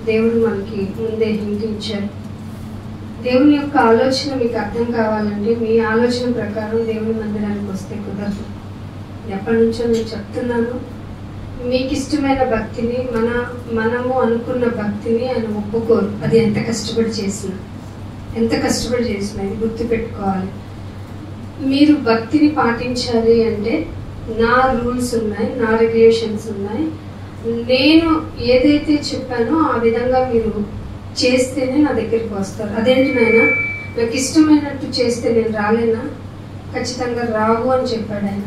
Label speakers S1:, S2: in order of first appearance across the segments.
S1: దేవుడు మనకి ముందే హింట్ ఇచ్చారు. దేవుని యొక్క ఆలోచన మీకు అర్థం కావాలంటే మీ ఆలోచన ప్రకారం దేవుని మందిరానికి వస్తే కుదరదు. ఎప్పటి నుంచో నేను చెప్తున్నాను, మీకు ఇష్టమైన భక్తిని మనము అనుకున్న భక్తిని ఆయన ఒప్పుకోరు. అది ఎంత కష్టపడి చేసినా ఇది గుర్తుపెట్టుకోవాలి. మీరు భక్తిని పాటించాలి అంటే నా రూల్స్ ఉన్నాయి, నా రెగ్యులేషన్స్ ఉన్నాయి. నేను ఏదైతే చెప్పానో ఆ విధంగా మీరు చేస్తేనే నా దగ్గరికి వస్తారు. అదేంటి నాయన, నాకు ఇష్టమైనట్టు చేస్తే నేను రాలేనా? ఖచ్చితంగా రావు అని చెప్పాడు ఆయన.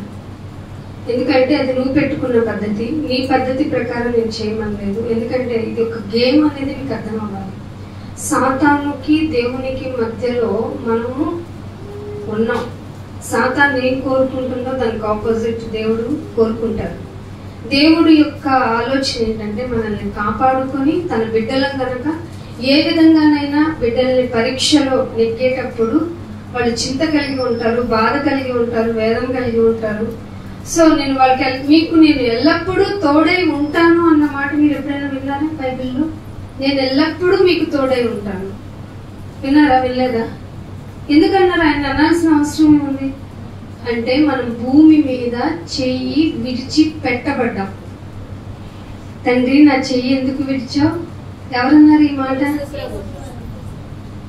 S1: ఎందుకంటే అది నువ్వు పెట్టుకున్న పద్ధతి, నీ పద్ధతి ప్రకారం నేను చేయమనలేదు. ఎందుకంటే ఇది ఒక గేమ్ అనేది మీకు అర్థం అవ్వాలి. సాతానుకి దేవునికి మధ్యలో మనము ఉన్నాం. సాతాను ఏం కోరుకుంటుందో దానికి ఆపోజిట్ దేవుడు కోరుకుంటారు. దేవుడు యొక్క ఆలోచన ఏంటంటే మనల్ని కాపాడుకొని తన బిడ్డలను కనుక ఏ విధంగానైనా బిడ్డల్ని పరీక్షలో నెగ్గేటప్పుడు వాళ్ళు చింత కలిగి ఉంటారు, బాధ కలిగి ఉంటారు, వేదన కలిగి ఉంటారు. సో నేను మీకు నేను ఎల్లప్పుడూ తోడై ఉంటాను అన్న మాట మీరు ఎప్పుడైనా విన్నారా బైబిల్లో? నేను ఎల్లప్పుడూ మీకు తోడై ఉంటాను. విన్నారా? వినలేదా? ఎందుకన్నారు? ఆయన అనాల్సిన అవసరం ఏముంది అంటే మనం భూమి మీద చెయ్యి విడిచి పెట్టబడ్డాం. తండ్రి నా చెయ్యి ఎందుకు విడిచావు? ఎవరన్నారు ఈ మాట?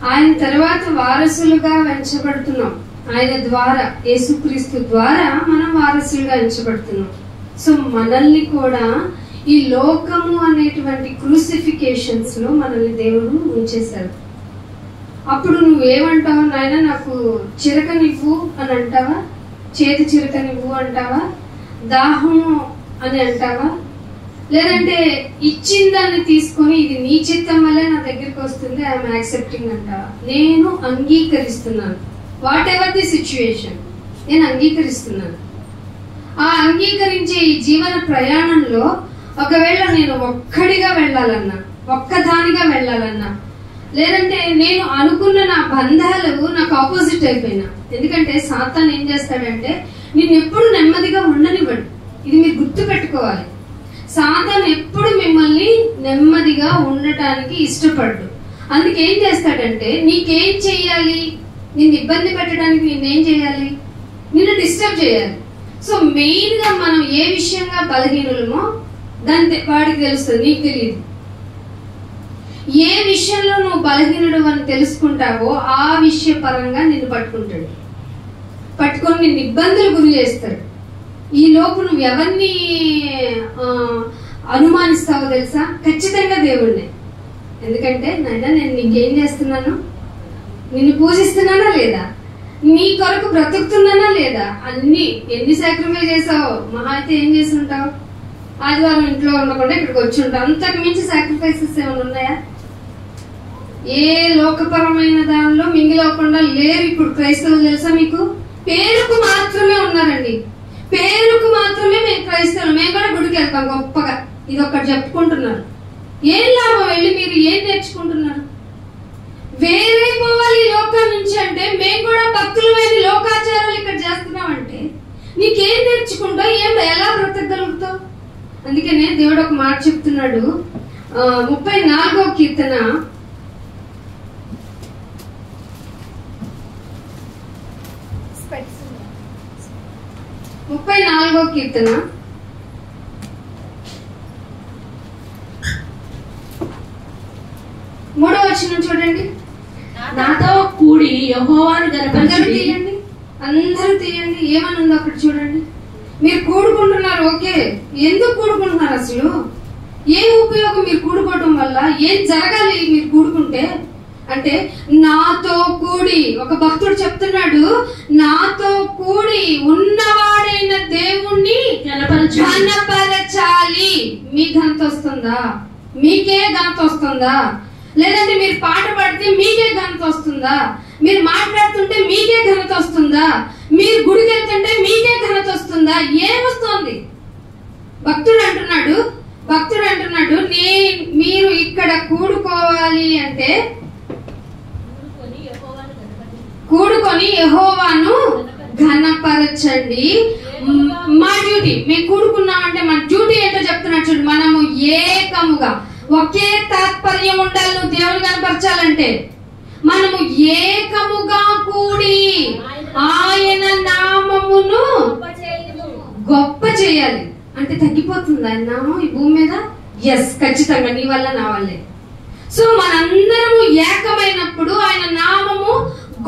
S1: ఆయన తర్వాత వారసులుగా ఎంచబడుతున్నాం. ఆయన ద్వారా, యేసుక్రీస్తు ద్వారా మనం వారసులుగా ఎంచబడుతున్నాం. సో మనల్ని కూడా ఈ లోకము అనేటువంటి క్రూసిఫికేషన్స్ లో మనల్ని దేవుడు ఉంచేశాడు. అప్పుడు నువ్వేమంటావు? నాయన నాకు చిరకనివ్వు అని అంటావా? చేతి చిరకనివ్వు అంటావా? దాహము అని అంటావా? లేదంటే ఇచ్చిన దాన్ని తీసుకొని ఇది నీ చిత్తం వల్లే నా దగ్గరికి వస్తుంది, ఐఎమ్ యాక్సెప్టింగ్ అంటావా? నేను అంగీకరిస్తున్నాను. వాట్ ఎవర్ ది సిచ్యువేషన్, నేను అంగీకరిస్తున్నాను. ఆ అంగీకరించే ఈ జీవన ప్రయాణంలో ఒకవేళ నేను ఒక్కడిగా వెళ్ళాలన్నా, ఒక్కదానిగా వెళ్ళాలన్నా, లేదంటే నేను అనుకున్న నా బంధాలు నాకు ఆపోజిట్ అయిపోయినా. ఎందుకంటే సాతాను ఏం చేస్తాడంటే నిన్ను ఎప్పుడు నెమ్మదిగా ఉండనివ్వడు. ఇది మీరు గుర్తు పెట్టుకోవాలి. సాతాను ఎప్పుడు మిమ్మల్ని నెమ్మదిగా ఉండటానికి ఇష్టపడ్డు. అందుకే ఏం చేస్తాడంటే నీకేం చెయ్యాలి, నిన్ను ఇబ్బంది పెట్టడానికి నిన్నేం చేయాలి? నిన్ను డిస్టర్బ్ చేయాలి. సో మెయిన్ గా మనం ఏ విషయంగా బలహీనులమో దాని వాడికి తెలుస్తుంది, నీకు తెలియదు. ఏ విషయంలో నువ్వు బలహీనుడు అని తెలుసుకుంటావో ఆ విషయ పరంగా నిన్ను పట్టుకుంటాడు. పట్టుకొని నిన్ను ఇబ్బందులు గురి చేస్తాడు. ఈ లోపు నువ్వు ఎవరిని అనుమానిస్తావో తెలుసా? ఖచ్చితంగా దేవుణ్ణి. ఎందుకంటే నాయనా నేను నీకేం చేస్తున్నాను? నిన్ను పూజిస్తున్నానా లేదా? నీ కొరకు బ్రతుకుతున్నానా లేదా? ఎన్ని సాక్రిఫైస్ చేసావో? మహా అయితే ఏం చేసి ఉంటావు? ఆదివారం ఇంట్లో ఉండకుండా ఇక్కడికి వచ్చి ఉంటావు. అంతకు మించి సాక్రిఫైసెస్ ఏమైనా ఉన్నాయా? ఏ లోకపరమైన దానిలో మింగిలవకుండా లేరు ఇప్పుడు క్రైస్తవులు. తెలుసా మీకు? పేరుకు మాత్రమే ఉన్నారండి. పేరుకు మాత్రమే మేము క్రైస్తవులు, మేము కూడా గుడికి వెళ్తాం గొప్పగా. ఇది ఒక్కటి చెప్పుకుంటున్నారు. ఏం లాభం? వెళ్ళి మీరు ఏం నేర్చుకుంటున్నారు? వేరే పోవాలి ఈ లోకం నుంచి అంటే మేము కూడా భక్తులమైన లోకాచారాలు ఇక్కడ చేస్తున్నామంటే నీకేం నేర్చుకుంటావు? ఎలా బ్రతకగలుగుతావు? అందుకనే దేవుడు ఒక మాట చెప్తున్నాడు. 34వ కీర్తన 34వ కీర్తన 3వ వచనం చూడండి.
S2: నాతో కూడి యెహోవాను గనపరచుడి.
S1: అందరూ తీయండి. ఏమని ఉందో అక్కడ చూడండి. మీరు కూడుకుంటున్నారు, ఓకే. ఎందుకు కూడుకుంటున్నారు? అసలు ఏం ఉపయోగం మీరు కూడుకోవటం వల్ల? ఏం జరగాలి మీరు కూడుకుంటే? అంటే నాతో కూడి, ఒక భక్తుడు చెప్తున్నాడు, నాతో కూడి ఉన్నవాడైన దేవుణ్ణి ఘనపరచాలి. మీ ఘనత వస్తుందా? మీకే ఘనత వస్తుందా? లేదంటే మీరు పాట పాడితే మీకే ఘనత వస్తుందా? మీరు మాట్లాడుతుంటే మీకే ఘనత వస్తుందా? మీరు గుడికి వెళ్తుంటే మీకే ఘనత వస్తుందా? ఏమొస్తుంది? భక్తుడు అంటున్నాడు మీరు ఇక్కడ కూడుకోవాలి అంటే కూడుకొని యెహోవాను ఘనపరచండి. మా డ్యూటీ, మేము కూడుకున్నామంటే మన డ్యూటీ ఏంటో చెప్తున్నాడు చూడు. మనము ఏకముగా ఒకే తాత్పర్యం ఉండాలి. నువ్వు దేవుని కనపరచాలంటే మనము ఏకముగా కూడి ఆయన నామమును గొప్ప చేయాలి. అంటే తగ్గిపోతుంది ఆయన నామం ఈ భూమి మీద? ఎస్, ఖచ్చితంగా నీ వల్ల నా వల్లే. సో మనందరము ఏకమైనప్పుడు ఆయన నామము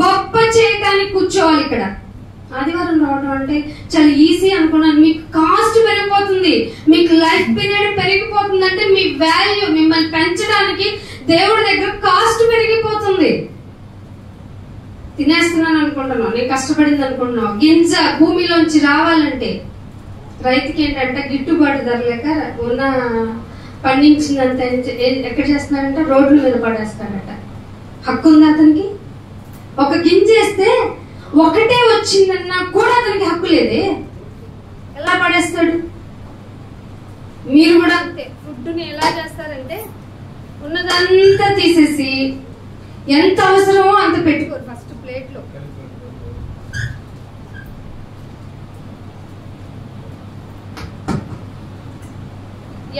S1: గొప్ప చేయటానికి కూర్చోవాలి. ఇక్కడ ఆదివారం రావడం అంటే చాలా ఈజీ అనుకున్నాను. మీకు కాస్ట్ పెరిగిపోతుంది, మీకు లైఫ్ పీరియడ్ పెరిగిపోతుంది. అంటే మీ వాల్యూ, మిమ్మల్ని పెంచడానికి దేవుడి దగ్గర కాస్ట్ పెరిగిపోతుంది. తినేస్తున్నాను అనుకుంటున్నావు, నేను కష్టపడింది అనుకుంటున్నావు. గింజ భూమిలోంచి రావాలంటే రైతుకి ఏంటంటే గిట్టుబాటు ధర లేక ఉన్న పండించిందంత ఎక్కడ చేస్తున్నాడంటే రోడ్ల మీద పడేస్తాడట. హక్కు ఉంది అతనికి? ఒక గింజ వేస్తే ఒకటే వచ్చిందన్నా కూడా అతనికి హక్కు లేదే, ఎలా పడేస్తాడు? మీరు కూడా అంతే. ఫుడ్ని ఎలా చేస్తారంటే ఉన్నదంతా తీసేసి ఎంత అవసరమో అంత పెట్టుకోరు ఫస్ట్ ప్లేట్ లో.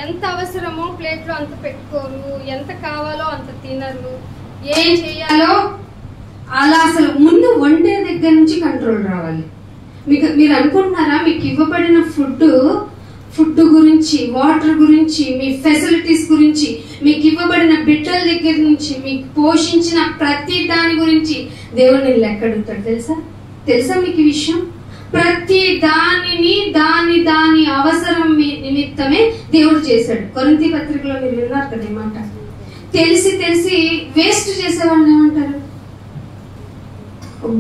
S1: ఎంత అవసరమో ప్లేట్ లో అంత పెట్టుకోరు, ఎంత కావాలో అంత తినరు. ఏం చేయాలో అలా అసలు ముందు వండే దగ్గర నుంచి కంట్రోల్ రావాలి. మీరు అనుకుంటున్నారా మీకు ఇవ్వబడిన ఫుడ్ గురించి, వాటర్ గురించి, మీ ఫెసిలిటీస్ గురించి, మీకు ఇవ్వబడిన బిడ్డల దగ్గర నుంచి మీకు పోషించిన ప్రతి దాని గురించి దేవుని లెక్కడుగుతాడు? తెలుసా మీకు ఈ విషయం? ప్రతి దానిని దాని అవసరం నిమిత్తమే దేవుడు చేశాడు. కొరింథీ పత్రికలో మీరు విన్నారు కదా ఏమంట? తెలిసి వేస్ట్ చేసేవాళ్ళని ఏమంటారు?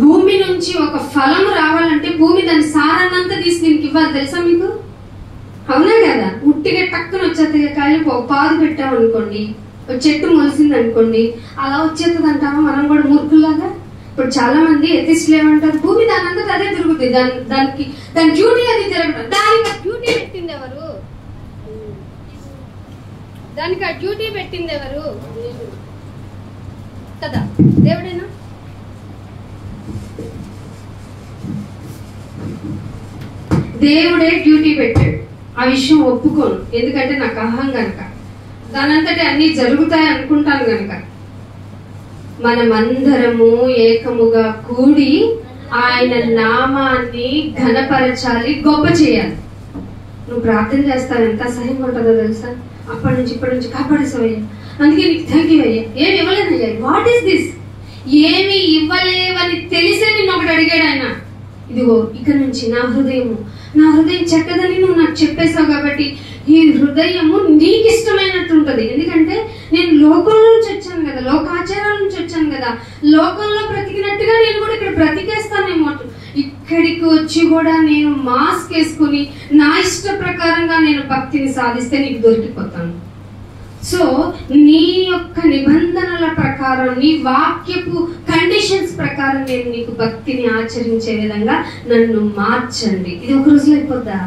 S1: భూమి నుంచి ఒక ఫలం రావాలంటే భూమి దాని సారాన్నంతా తీసి దీనికి ఇవ్వాలి. తెలుసా మీకు? అవునా కదా? ఉట్టిగా టక్కున వచ్చేది కాయలు పాదు పెట్టామనుకోండి, ఒక చెట్టు మొలిసింది అనుకోండి, అలా వచ్చేది అంటామా మనం కూడా మూర్ఖుల్లాగా? ఇప్పుడు చాలా మంది ఎథిస్టులు ఏమంటారు? భూమి దానంతటా అదే తిరుగుతుంది, దాని డ్యూటీ అది తిరగడం. దానికి డ్యూటీ పెట్టింది ఎవరు? దానికి ఆ డ్యూటీ పెట్టింది ఎవరు కదా? దేవుడేనా? దేవుడే డ్యూటీ పెట్టాడు. ఆ విషయం ఒప్పుకోను, ఎందుకంటే నాకు అహం గనక, దానంతటి అన్ని జరుగుతాయి అనుకుంటాను గనక. మనమందరము ఏకముగా కూడి ఆయన నామాన్ని ఘనపరచాలి, గొప్ప చేయాలి. నువ్వు ప్రార్థన చేస్తావు, ఎంత అసహ్యంగా ఉంటుందో తెలుసా? అప్పటి నుంచి ఇప్పటి నుంచి కాపాడేసావయ్యా, అందుకే నీకు థ్యాంక్ యూ అయ్యా, ఏమి ఇవ్వలేదయ్యా, వాట్ ఈస్ దిస్? ఏమి ఇవ్వలేవని తెలిసే నిన్ను ఒకటి అడిగాడు ఆయన. ఇదిగో ఇక నుంచి నా హృదయం చెడ్డదని నువ్వు నాకు చెప్పేశావు కాబట్టి ఈ హృదయము నీకు ఇష్టమైనట్టు ఉంటది. ఎందుకంటే నేను లోకంలో నుంచి వచ్చాను కదా, లోకాచారాల నుంచి వచ్చాను కదా, లోకంలో బ్రతికినట్టుగా నేను కూడా ఇక్కడ బ్రతికేస్తానేమో. ఇక్కడికి వచ్చి కూడా నేను మాస్క్ వేసుకుని నా ఇష్ట ప్రకారంగా నేను భక్తిని సాధిస్తే నీకు దొరికిపోతాను. సో నీ యొక్క నిబంధనల ప్రకారం, నీ వాక్యపు కండిషన్స్ ప్రకారం నేను నీకు భక్తిని ఆచరించే విధంగా నన్ను మార్చండి. ఇది ఒక రోజులో అయిపోద్దా?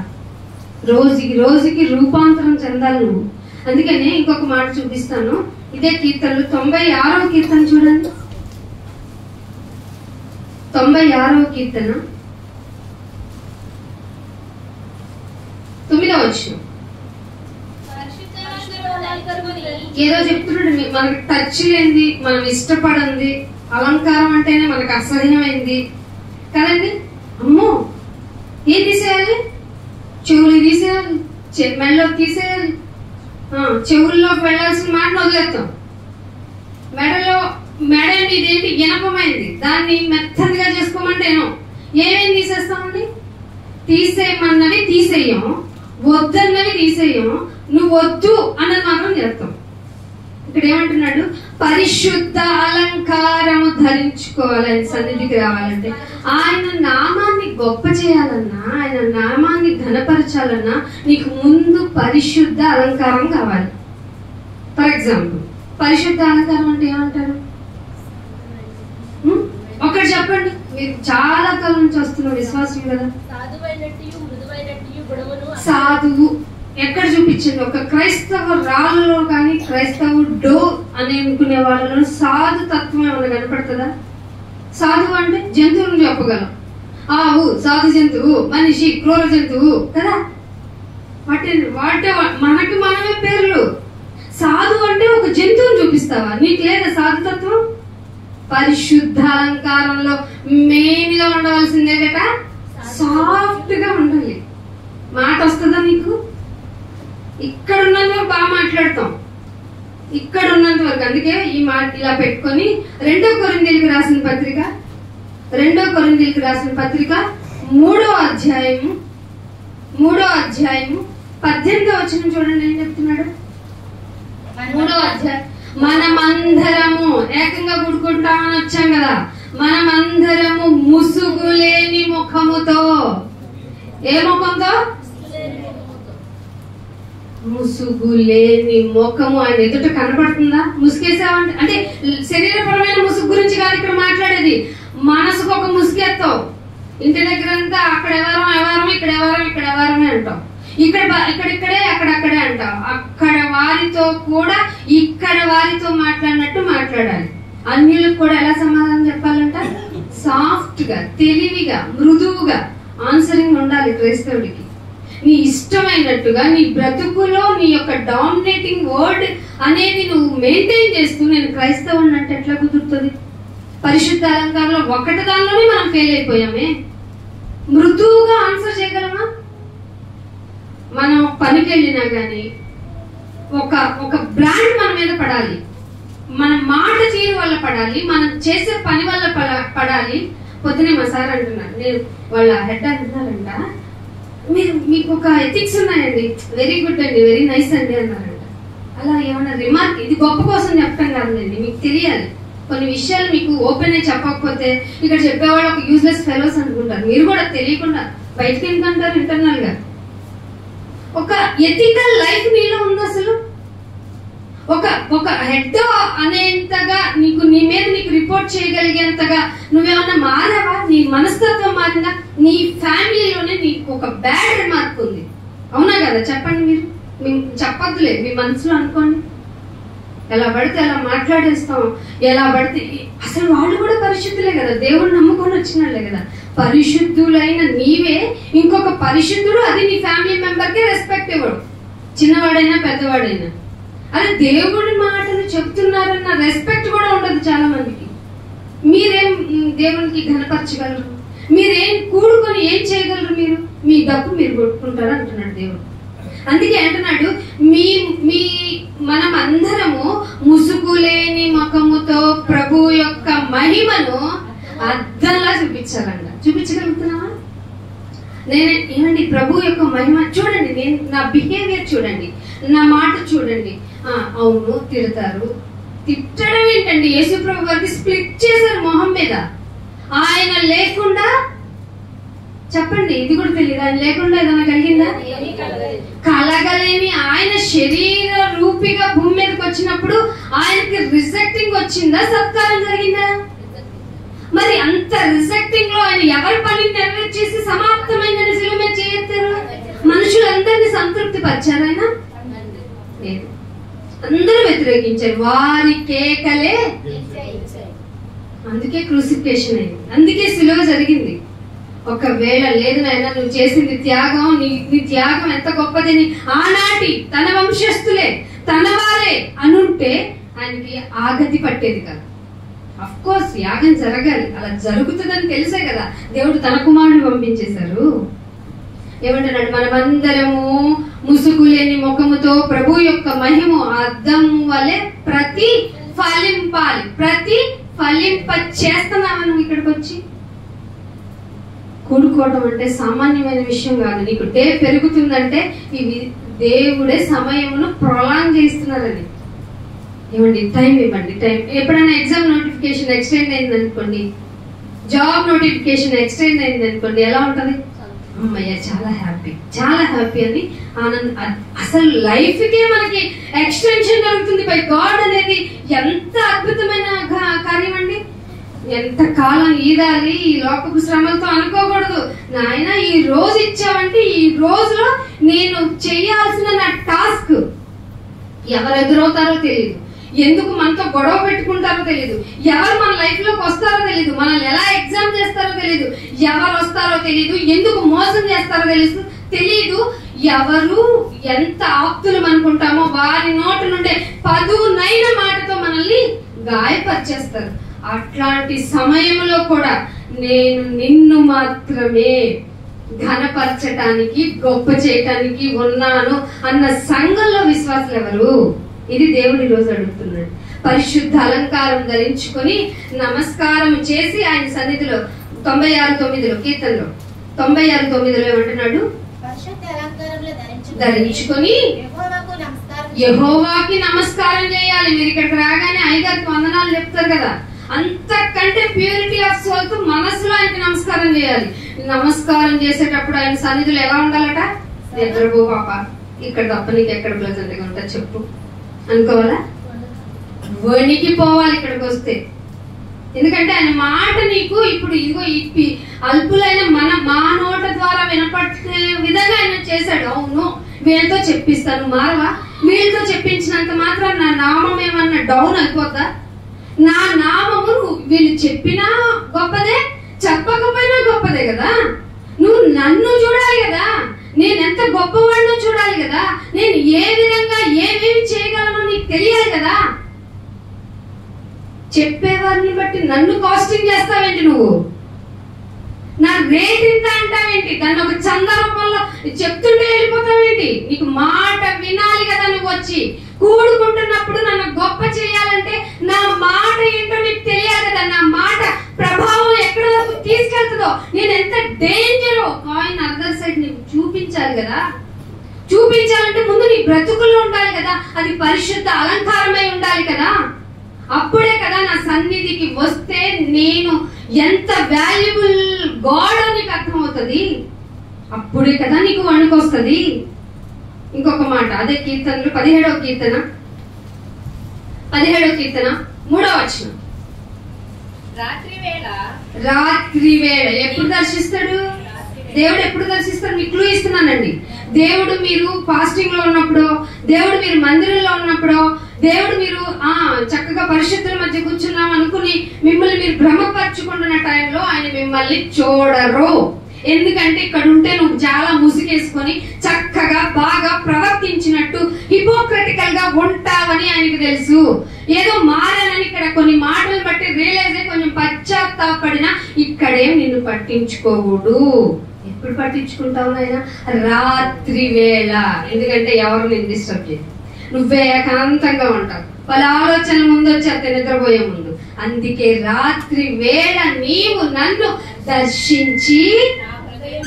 S1: రోజుకి రూపాంతరం చెందాలి నువ్వు. అందుకనే ఇంకొక మాట చూపిస్తాను. ఇదే కీర్తనలు 96వ కీర్తన చూడండి. 96వ కీర్తన 9వ వచనం. ఏదో చెప్తున్నాడు, మనకి టచ్ లేనిది, మనం ఇష్టపడంది, అలంకారం అంటేనే మనకు అసహ్యమైంది కదండి. అమ్మో, ఏం తీసేయాలి? చెవులు తీసేయాలి, మెడలో తీసేయాలి, చెవుల్లోకి వెళ్లాల్సిన మాటను వదిలేస్తాం. మెడ ఇదేంటి ఇనపమైంది, దాన్ని మెత్తగా చేసుకోమంటేనో ఏమేమి తీసేస్తామండి? తీసేయమన్నవి తీసేయం, వద్దన్నవి తీసేయం, నువ్వు వద్దు అన్నది మాత్రం చేస్తాం. ఇక్కడ ఏమంటున్నాడు? పరిశుద్ధ అలంకారము ధరించుకోవాలి. ఆయన సన్నిధికి రావాలంటే, ఆయన నామాన్ని గొప్ప చేయాలన్నా, ఆయన నామాన్ని ఘనపరచాలన్నా నీకు ముందు పరిశుద్ధ అలంకారం కావాలి. ఫర్ ఎగ్జాంపుల్, పరిశుద్ధ అలంకారం అంటే ఏమంటారు? ఒకటి చెప్పండి. మీరు చాలా కాలం నుంచి వస్తున్న విశ్వాసం కదా. సాధువు ఎక్కడ చూపించండి? ఒక క్రైస్తవ రాళ్ళలో కానీ క్రైస్తవ డో అని అనుకునే వాళ్ళలో సాధు తత్వం ఏమైనా కనపడుతుందా? సాధువు అంటే జంతువులను చెప్పగలం. ఆవు సాధు జంతువు, మనిషి క్రూర జంతువు కదా. వాటి మనకి మనమే పేర్లు. సాధువు చూపిస్తావా? నీకు లేదా సాధుతత్వం? పరిశుద్ధ అలంకారంలో మెయిన్ గా ఉండవలసిందే కదా, సాఫ్ట్ గా ఉండాలి. మాట వస్తుందా నీకు? ఇక్కడ ఉన్నంత వరకు బాగా మాట్లాడతాం, ఇక్కడ ఉన్నంత వరకు. అందుకే ఈ మాట ఇలా పెట్టుకొని 2 కొరింథీయులకు రాసిన పత్రిక 3వ అధ్యాయము 18వ వచనం చూడండి ఏం చెప్తున్నాడు. 3వ అధ్యాయం, మనమందరము ఏకంగా కూడుకుంటామని వచ్చాం కదా, మనమందరము ముసుగులేని ముఖముతో. ఏ ముఖంతో? ముసుగులేని ముఖము. ఆయన ఎదుట కనపడుతుందా? ముసుగేసావంటే అంటే శరీరపరమైన ముసుగు గురించి కాదు ఇక్కడ మాట్లాడేది. మనసుకు ఒక ముసుగేస్తావు. ఇంటి దగ్గర అంతా అక్కడ ఎవరం ఇక్కడ ఎవరమే అంటావు. ఇక్కడిక్కడే అక్కడక్కడే అంటావు. అక్కడ వారితో కూడా ఇక్కడ వారితో మాట్లాడినట్టు మాట్లాడాలి. అన్యులకు కూడా ఎలా సమాధానం చెప్పాలంట? సాఫ్ట్ గా, తెలివిగా, మృదువుగా ఆన్సరింగ్ ఉండాలి క్రైస్తవుడికి. నీ ఇష్టమైనట్టుగా నీ బ్రతుకులో నీ యొక్క డామినేటింగ్ వర్డ్ అనేది నువ్వు మెయింటైన్ చేస్తూ నేను క్రైస్తవుని అంటే ఎట్లా కుదురుతుంది? పరిశుద్ధ అలంకారంలో ఒకటి దానిలోనే మనం ఫెయిల్ అయిపోయామే. మృదువుగా ఆన్సర్ చేయగలమా? మనం పనికి వెళ్ళినా గానీ ఒక బ్రాండ్ మన మీద పడాలి, మన మాట తీరు వల్ల పడాలి, మనం చేసే పని వల్ల పడాలి. పొద్దునే మా సార్ అంటున్నారు, నేను వాళ్ళ హెడ్ అంటున్నారంట, మీకు ఒక ఎథిక్స్ ఉన్నాయండి, వెరీ గుడ్ అండి, వెరీ నైస్ అండి అన్నారంట. అలా ఏమన్నా రిమార్క్, ఇది గొప్ప కోసం చెప్పడం కాదండి, మీకు తెలియాలి. కొన్ని విషయాలు మీకు ఓపెన్ అయి చెప్పకపోతే ఇక్కడ చెప్పేవాళ్ళు ఒక యూజ్లెస్ ఫెలోస్ అనుకుంటారు. మీరు కూడా తెలియకుండా బయటకి ఎందుకంటారు ఇంటర్నల్ గా. ఒక ఎథికల్ లైఫ్ నీలో ఉంది అసలు? ఒక హెడ్ అనేంతగా నీకు నీ మీద నీకు రిపోర్ట్ చేయగలిగేంతగా నువ్వేమన్నా మారావా? నీ మనస్తత్వం మారిందా? నీ ఫ్యామిలీలోనే నీకు ఒక బ్యాడ్ రిమార్క్ ఉంది, అవునా కదా? చెప్పండి. మీరు చెప్పొద్దులే, మీ మనసులో అనుకోండి. ఎలా పడితే అలా మాట్లాడేస్తాం, ఎలా పడితే. అసలు వాళ్ళు కూడా పరిశుద్ధులే కదా, దేవుడు నమ్ముకొని వచ్చినాళ్లే కదా. పరిశుద్ధులైన నీవే ఇంకొక పరిశుద్ధుడు, అది నీ ఫ్యామిలీ మెంబర్ కే రెస్పెక్ట్ ఇవ్వడు, చిన్నవాడైనా పెద్దవాడైనా. అదే దేవుడి మాటలు చెప్తున్నారన్న రెస్పెక్ట్ కూడా ఉండదు చాలా మందికి. మీరేం దేవునికి ఘనపరచగలరు? మీరేం కూడుకొని ఏం చేయగలరు? మీ డబ్బు మీరు కొట్టుకుంటారు అంటున్నాడు దేవుడు. అందుకే అంటున్నాడు, మనం అందరము ముసుగులేని ముఖముతో ప్రభు యొక్క మహిమను అద్దంలా చూపించాలంట. చూపించగలుగుతున్నావా? ఏమండి ప్రభు యొక్క మహిమ చూడండి, నా బిహేవియర్ చూడండి, నా మాట చూడండి. అవును తిడతారు, తిట్టడం ఏంటండి? యేసు ప్రభు వారికి స్ప్లిట్ చేశారు మొహం మీద. ఆయన లేకుండా చెప్పండి, ఇది కూడా తెలియదు, ఆయన లేకుండా ఏదైనా కలిగిందా? కలగలేని ఆయన శరీర రూపిగా భూమి మీదకి వచ్చినప్పుడు ఆయనకి రిజెక్టింగ్ వచ్చిందా, సత్కారం జరిగిందా? మరి అంత రిజెక్టింగ్ లో ఆయన ఎవరి పని నెరవేర్చేసి సమాప్తమైన శిలువ మీద చేయెత్తారు? మనుషులందరినీ సంతృప్తి పరిచారు ఆయన? లేదు, అందరూ వ్యతిరేకించారు. వారి కేకలే, అందుకే క్రూసిఫికేషన్ అయింది, అందుకే శిలువ జరిగింది. ఒకవేళ లేదు నాయన నువ్వు చేసింది త్యాగం, నీ త్యాగం ఎంత గొప్పదని ఆనాటి తన వంశస్థులే తన వారే అనుంటే ఆయనకి ఆగతి పట్టేది కదా. అఫ్ కోర్స్ యాగం జరగాలి, అలా జరుగుతుందని తెలిసే కదా దేవుడు తన కుమారుని పంపించేశారు. ఏమంటున్నాడు? మనమందరము ముసుగులేని ముఖముతో ప్రభు యొక్క మహిమ అద్దం వలె ప్రతిఫలింపాలి. ప్రతిఫలింప చేస్తున్నావా నువ్వు ఇక్కడికి వచ్చి? కూడుకోవడం అంటే సామాన్యమైన విషయం కాదు. నీకు డే పెరుగుతుందంటే ఇవి దేవుడే సమయమును ప్రొలాంగ్ చేస్తున్నారని. ఏమండి టైం ఇవ్వండి, టైం. ఎప్పుడైనా ఎగ్జామ్ నోటిఫికేషన్ ఎక్స్టెండ్ అయింది అనుకోండి, జాబ్ నోటిఫికేషన్ ఎక్స్టెండ్ అయింది అనుకోండి, ఎలా ఉంటది? అమ్మయ్య చాలా హ్యాపీ అని ఆనందం. అసలు లైఫ్ కే మనకి ఎక్స్టెన్షన్ జరుగుతుంది బై గాడ్ అనేది ఎంత అద్భుతమైన కార్యం అండి. ఎంత కాలం ఈదాలి ఈ లోకపు శ్రమలతో అనుకోకూడదు. నాయన ఈ రోజు ఇచ్చావంటే ఈ రోజులో నేను చేయాల్సిన నా టాస్క్. ఎవరు ఎదురవుతారో తెలియదు, ఎందుకు మనతో గొడవ పెట్టుకుంటారో తెలియదు, ఎవరు మన లైఫ్ లోకి వస్తారో తెలియదు, మనల్ని ఎలా ఎగ్జామ్ చేస్తారో తెలియదు, ఎవరు వస్తారో తెలియదు, ఎందుకు మోసం చేస్తారో తెలియదు. ఎవరు ఎంత ఆప్తులు అనుకుంటామో వారి నోటి నుండే పదునైన మాటతో మనల్ని గాయపరిచేస్తారు. అట్లాంటి సమయంలో కూడా నేను నిన్ను మాత్రమే ఘనపరచటానికి, గొప్ప చేయటానికి ఉన్నాను అన్న సంఘంలో విశ్వాసులు ఎవరు? ఇది దేవుడు ఈరోజు అడుగుతున్నాడు. పరిశుద్ధ అలంకారం ధరించుకొని నమస్కారం చేసి ఆయన సన్నిధిలో 96:9 కీర్తనలో 96:9 ఏమంటున్నాడు? ధరించుకొని యెహోవాకి నమస్కారం చేయాలి. మీరు ఇక్కడికి రాగానే అయ్యగారికి వందనాలు చెప్తారు కదా, అంతకంటే ప్యూరిటీ ఆఫ్ సోల్ తో మనసులో ఆయనకి నమస్కారం చేయాలి. నమస్కారం చేసేటప్పుడు ఆయన సన్నిధిలో ఎలా ఉండాలట? నిద్రపో పాప, ఇక్కడ తప్ప నీకు ఎక్కడ ప్లెజెంట్ గా ఉంటా చెప్పు అనుకోవాలా? వణికి పోవాలి ఇక్కడికి వస్తే. ఎందుకంటే ఆయన మాట నీకు ఇప్పుడు ఇదిగో అల్పులైన మా నోట ద్వారా వినపడే విధంగా ఆయన చేశాడు. అవును, వీళ్ళతో చెప్పిస్తాను, మారవా? వీళ్ళతో చెప్పించినంత మాత్రం నా నామం ఏమన్నా డౌన్ అయిపోద్దా? నా నామము వీళ్ళు చెప్పినా గొప్పదే, చెప్పకపోయినా గొప్పదే కదా. నువ్వు నన్ను చూడాలి కదా, నేను ఎంత గొప్పవాడినో చూడాలి కదా, నేను ఏ విధంగా ఏమేమి చేయగలను నీకు తెలియాలి కదా. చెప్పేవారిని బట్టి నన్ను కాస్టింగ్ చేస్తావేంటి? నువ్వు నా రేట్ ఇంత అంటావేంటి? దాన్ని ఒక చందరూపంలో చెప్తుంటే వెళ్ళిపోతావేంటి? నీకు మాట వినాలి కదా. నువ్వు వచ్చి కూడుకుంటున్నప్పుడు నన్ను గొప్ప చేయాలంటే నా మాట ఏంటో నీకు తెలియాలి కదా. నా మాట ప్రభావం ఎక్కడ వరకు తీసుకెళ్తుందో, నేను ఎంత డేంజరో కాయిన్ అదర్ సైడ్ నీకు చూపించాలి కదా. చూపించాలంటే ముందు నీ బ్రతుకులో ఉండాలి కదా, అది పరిశుద్ధ అలంకారమై ఉండాలి కదా. అప్పుడే కదా నా సన్నిధికి వస్తే నేను ఎంత వాల్యుబుల్ గాడ్ నీకు అర్థమవుతుంది. అప్పుడే కదా నీకు వణుకొస్తుంది. ఇంకొక మాట, అదే కీర్తనలు 17వ కీర్తన 3వ వచనం. రాత్రి వేళ ఎప్పుడు దర్శిస్తాడు దేవుడు? ఎప్పుడు దర్శిస్తాడు? మీకు క్లూ ఇస్తున్నానండి. దేవుడు మీరు ఫాస్టింగ్ లో ఉన్నప్పుడు, దేవుడు మీరు మందిరంలో ఉన్నప్పుడు, దేవుడు మీరు చక్కగా పరిశుద్ధుల మధ్య కూర్చున్నాం అనుకుని మిమ్మల్ని మీరు భ్రమపరచుకుంటున్న టైంలో ఆయన మిమ్మల్ని చూడరు. ఎందుకంటే ఇక్కడ ఉంటే నువ్వు చాలా ముసుగేసుకొని చక్కగా బాగా ప్రవర్తించినట్టు హిపోక్రటికల్ గా ఉంటావని ఆయనకు తెలుసు. ఏదో మారానని ఇక్కడ కొన్ని మాటలు బట్టి రియలైజ్ అయ్యి కొంచెం పశ్చాత్తాపడినా ఇక్కడేం నిన్ను పట్టించుకోకూడదు. ఎప్పుడు పట్టించుకుంటావు నాయన? రాత్రి వేళ. ఎందుకంటే ఎవరు నేను డిస్టర్బ్ చేయదు, నువ్వే ఏకాంతంగా ఉంటావు. వాళ్ళ ఆలోచన ముందు వచ్చేస్తే నిద్రపోయే ముందు. అందుకే రాత్రి వేళ నీవు నన్ను దర్శించి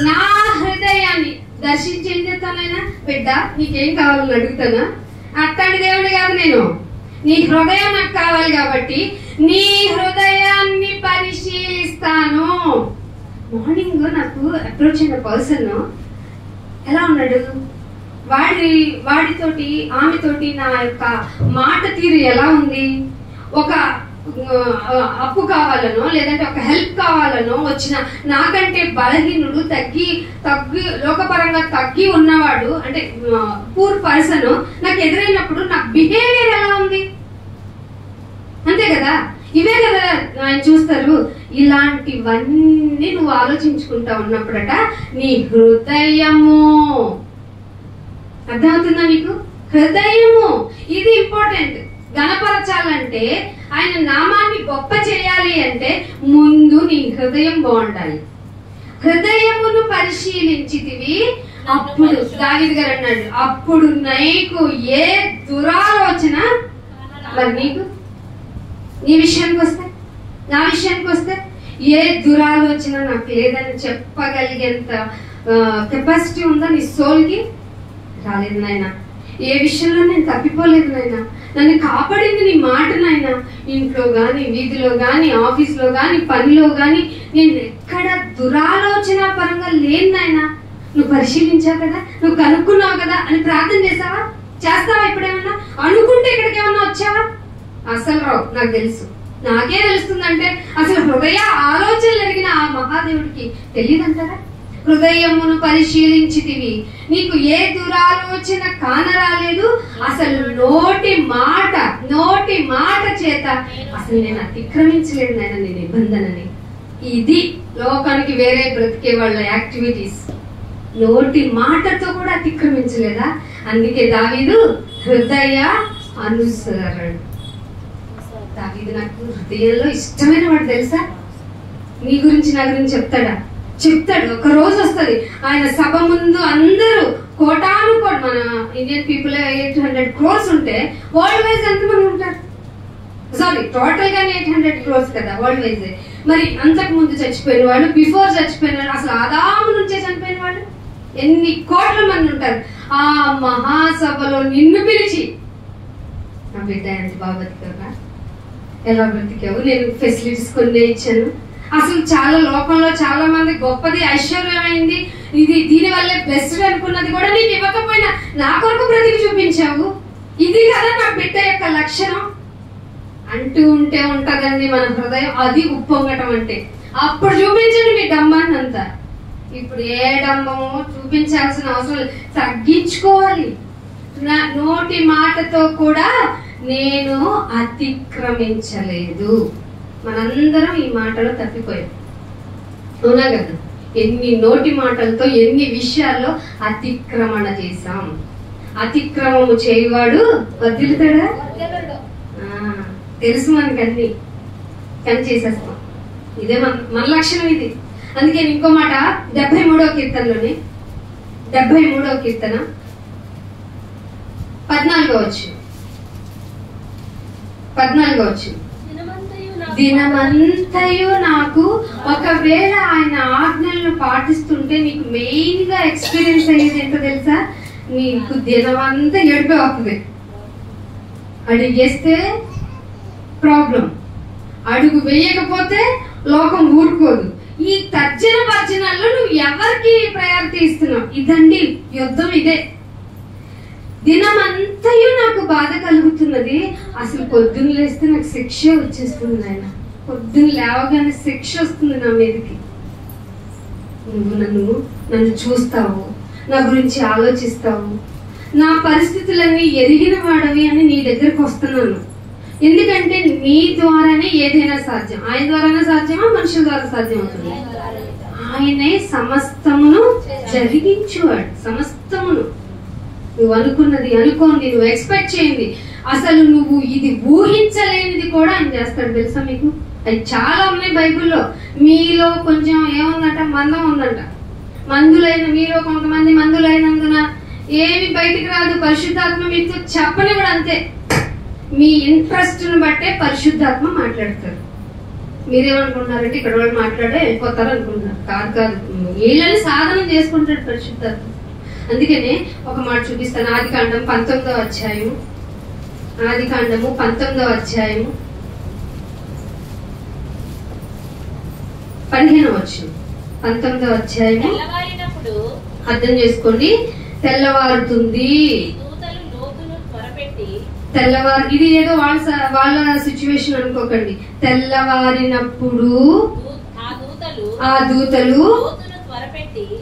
S1: నా హృదయాన్ని దర్శించి ఏం చేస్తానైనా? బిడ్డ నీకేం కావాలని అడుగుతానా? అట్లాంటి దేవుడు కాదు నేను. నీ హృదయం నాకు కావాలి కాబట్టి నీ హృదయాన్ని పరిశీలిస్తాను. మార్నింగ్ నాకు అప్రోచ్ అయిన పర్సన్ ఎలా ఉన్నాడు, వాడితోటి ఆమెతోటి నా యొక్క మాట తీరు ఎలా ఉంది? ఒక అప్పు కావాలనో లేదంటే ఒక హెల్ప్ కావాలనో వచ్చిన నాకంటే బలహీనుడు, తగ్గి లోకపరంగా తగ్గి ఉన్నవాడు, అంటే పూర్ పర్సన్ నాకు ఎదురైనప్పుడు నా బిహేవియర్ ఎలా ఉంది? అంతే కదా, ఇవే కదా ఆయన చూస్తారు. ఇలాంటివన్నీ నువ్వు ఆలోచించుకుంటా ఉన్నప్పుడట నీ హృదయము, అర్థమవుతుందా నీకు? హృదయము ఇది ఇంపార్టెంట్. గణపరచాలంటే, ఆయన నామాన్ని గొప్ప చేయాలి అంటే ముందు నీ హృదయం బాగుండాలి. హృదయమును పరిశీలించితివి, అప్పుడు దావీదు గారు అన్నాడు, అప్పుడు నీకు ఏ దురాలోచన. మరి నీకు నీ విషయానికి వస్తే, నా విషయానికి వస్తే ఏ దురాలోచన నాకు లేదని చెప్పగలిగేంత కెపాసిటీ ఉందా నీ సోల్కి? రాలేదు నాయన. ఏ విషయంలో నేను తప్పిపోలేదు నాయన. నన్ను కాపాడింది నీ మాట నాయన. ఇంట్లో గాని, వీధిలో గాని, ఆఫీస్ లో గాని, పనిలో గాని నేను ఎక్కడ దురాలోచన పరంగా లేను నాయన. నువ్వు పరిశీలించావు కదా, నువ్వు కనుక్కున్నావు కదా అని ప్రార్థన చేసావా? చేస్తావా? ఇప్పుడేమన్నా అనుకుంటే ఇక్కడికి ఏమన్నా వచ్చావా? అసలు రావు. నాకు తెలుసు. నాకే తెలుస్తుందంటే అసలు హృదయ ఆలోచనలు ఎరిగిన ఆ మహాదేవుడికి తెలియదంటారా? హృదయమును పరిశీలించితివి, నీకు ఏ దురాలోచన కానరాలేదు. అసలు నోటి మాట చేత అసలు నేను అతిక్రమించలేదు నాయన నీ నిబంధనని. ఇది లోకానికి వేరే బ్రతికే వాళ్ళ యాక్టివిటీస్. నోటి మాటతో కూడా అతిక్రమించలేదా? అందుకే దావీదు హృదయ అనుసరణ. దావీదు నాకు హృదయంలో ఇష్టమైన వాడు తెలుసా. నీ గురించి నా గురించి చెప్తాడు. ఒక రోజు వస్తుంది ఆయన సభ ముందు అందరూ కోటాను కోటి, మన ఇండియన్ పీపుల్ 800 crores ఉంటే వరల్డ్ వైజ్ ఎంతమంది ఉంటారు? సారీ, టోటల్ గానే 800 crores కదా వరల్డ్ వైజ్. మరి అంతకు ముందు చచ్చిపోయిన వాళ్ళు, బిఫోర్ చచ్చిపోయిన వాళ్ళు, అసలు ఆదాము నుంచే చనిపోయిన వాళ్ళు ఎన్ని కోట్ల మంది ఉంటారు. ఆ మహాసభలో నిన్ను పిలిచి, నా బిడ్డ ఎంత బాగా బతికావురా, ఎలా బ్రతికావు, నేను ఫెసిలిటీస్ కొన్ని ఇచ్చాను, అసలు చాలా లోకంలో చాలా మంది గొప్పది ఐశ్వర్యమైంది, ఇది దీని వల్లే బ్లెస్డ్ అనుకున్నది కూడా నీకు ఇవ్వకపోయినా నా కొరకు బ్రతికి చూపించావు, ఇది కదా నా బిడ్డ యొక్క లక్షణం అంటూ ఉంటే ఉంటదండి మన హృదయం. అది ఉప్పొంగటం అంటే. అప్పుడు చూపించండి మీ డంబాన్ని అంతా. ఇప్పుడు ఏ డంబము చూపించాల్సిన అవసరం లేదు, తగ్గించుకోవాలి. నా నోటి మాటతో కూడా నేను అతిక్రమించలేదు. మనందరం ఈ మాటలో తప్పిపోయాం, అవునా కదా? ఎన్ని నోటి మాటలతో ఎన్ని విషయాల్లో అతిక్రమణ చేశాం. అతిక్రమము చేయవాడు వదిలితాడా? తెలుసు మనకన్నీ, కానీ చేసేస్తాం. ఇదే మన లక్షణం ఇది. అందుకే ఇంకో మాట 73వ కీర్తనలోని 73వ కీర్తన 14వ వచనం. దినమంతయు నాకు, ఒకవేళ ఆయన ఆజ్ఞలను పాటిస్తుంటే నీకు మెయిన్ గా ఎక్స్పీరియన్స్ అయ్యేది ఏంటో తెలుసా? నీకు దినమంతా ఏడిపే వస్తుంది. అడిగేస్తే ప్రాబ్లం, అడుగు వేయకపోతే లోకం ఊరుకోదు. ఈ తర్జన భర్జనాల్లో నువ్వు ఎవరికి ప్రయారిటీ ఇస్తున్నావు? ఇదండి యుద్ధం, ఇదే. దినమంతయు నాకు బాధ కలుగుతున్నది. అసలు పొద్దున్న లేస్తే నాకు శిక్ష వచ్చేస్తుంది ఆయన. పొద్దున్న లేవగానే శిక్ష వస్తుంది నా మీదకి. నువ్వు నన్ను చూస్తావు, నా గురించి ఆలోచిస్తావు, నా పరిస్థితులన్నీ ఎరిగిన వాడవి అని నీ దగ్గరకు వస్తున్నాను. ఎందుకంటే నీ ద్వారానే ఏదైనా సాధ్యం. ఆయన ద్వారానే సాధ్యమా, మనుషుల ద్వారా సాధ్యం అవుతుంది? ఆయనే సమస్తమును జరిగించువాడు. సమస్తమును నువ్వు అనుకున్నది, అనుకోండి, నువ్వు ఎక్స్పెక్ట్ చేయండి, అసలు నువ్వు ఇది ఊహించలేనిది కూడా ఆయన చేస్తాడు. తెలుసా మీకు? అది చాలా ఉన్నాయి బైబిల్లో. మీలో కొంచెం ఏముందంట, మందం ఉందంట. మీలో కొంతమంది మందులైనందున ఏమి బయటికి రాదు. పరిశుద్ధాత్మ మీతో చెప్పని కూడా అంతే. మీ ఇంట్రెస్ట్ ను బట్టే పరిశుద్ధాత్మ మాట్లాడతారు. మీరేమనుకుంటున్నారంటే ఇక్కడ వాళ్ళు మాట్లాడే వెళ్ళిపోతారు అనుకుంటున్నారు. కాదు, వీళ్ళని సాధన చేసుకుంటాడు పరిశుద్ధాత్మ. అందుకనే ఒక మాట చూపిస్తాను. ఆదికాండము 19వ అధ్యాయము 15వ వచనం. 19వ అధ్యాయము అర్థం చేసుకోండి. తెల్లవారుతుంది. ఇది ఏదో వాళ్ళ సిచ్యువేషన్ అనుకోకండి. తెల్లవారినప్పుడు ఆ దూతలు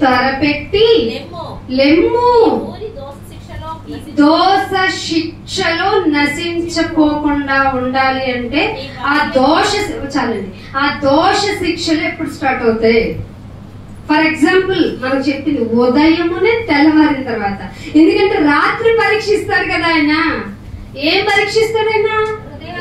S1: త్వరపెట్టి లెమ్ము, దోష శిక్షలో నశించకోకుండా ఉండాలి అంటే ఆ దోష శిక్షలు ఎప్పుడు స్టార్ట్ అవుతాయి? ఫర్ ఎగ్జాంపుల్ మనం చెప్పింది ఉదయమునే తెల్లవారిన తర్వాత. ఎందుకంటే రాత్రి పరీక్షిస్తాడు కదా ఆయన. ఏం పరీక్షిస్తాడు ఆయన?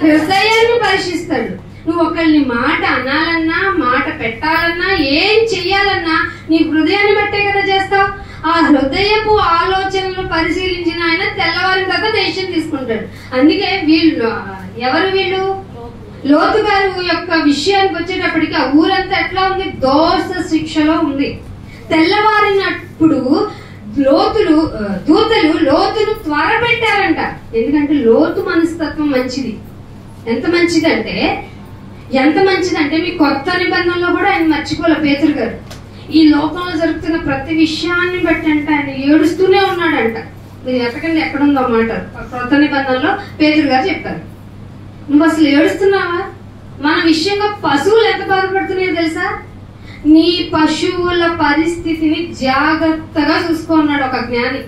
S1: హృదయాన్ని పరీక్షిస్తాడు. నువ్వు ఒకళ్ళని మాట అనాలన్నా, మాట పెట్టాలన్నా, ఏం చెయ్యాలన్నా నీ హృదయాన్ని బట్టే కదా చేస్తావు. ఆ హృదయపు ఆలోచనలు పరిశీలించిన ఆయన తెల్లవారిన తర్వాత డెసిషన్ తీసుకుంటాడు. అందుకే వీళ్ళు లోతు గారు యొక్క విషయానికి వచ్చేటప్పటికి ఆ ఊరంతా ఎట్లా ఉంది? దోష శిక్షలో ఉంది. తెల్లవారినప్పుడు దూతలు లోతును త్వరపెట్టారంట. ఎందుకంటే లోతు మనస్తత్వం మంచిది. ఎంత మంచిదంటే మీ కొత్త నిబంధనలో కూడా ఆయన మర్చిపోలే పేతురు గారు. ఈ లోకంలో జరుగుతున్న ప్రతి విషయాన్ని బట్టి అంటే ఆయన ఏడుస్తూనే ఉన్నాడంట. మీరు ఎక్కడికండి ఎక్కడుందో మాట కొత్త నిబంధనలో పేతురు గారు చెప్పారు. నువ్వు అసలు ఏడుస్తున్నావా? మన విషయంగా పశువులు ఎంత బాధపడుతున్నాయో తెలుసా? నీ పశువుల పరిస్థితిని జాగ్రత్తగా చూసుకున్నాడు ఒక జ్ఞాని.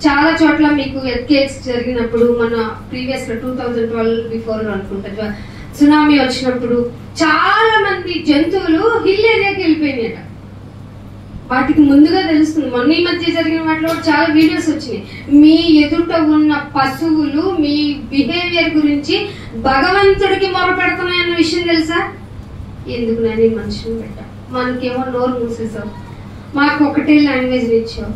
S1: చాలా చోట్ల మీకు ఎర్త్క్వేక్స్ జరిగినప్పుడు, మన ప్రీవియస్ 2012 బిఫోర్ అనుకుంటా సునామీ వచ్చినప్పుడు చాలా మంది జంతువులు హిల్ ఏరియాకి వెళ్ళిపోయినాయట. వాటికి ముందుగా తెలుస్తుంది. మొన్న ఈ మధ్య జరిగిన వాటిలో చాలా వీడియోస్ వచ్చినాయి. మీ ఎదుట ఉన్న పశువులు మీ బిహేవియర్ గురించి భగవంతుడికి మొరపెడుతున్నాయన్న విషయం తెలుసా? ఎందుకు నేను మనుషుని పెట్టా, మనకేమో నోరు మూసేసావు, మాకు ఒకటే లాంగ్వేజ్ ఇచ్చావు.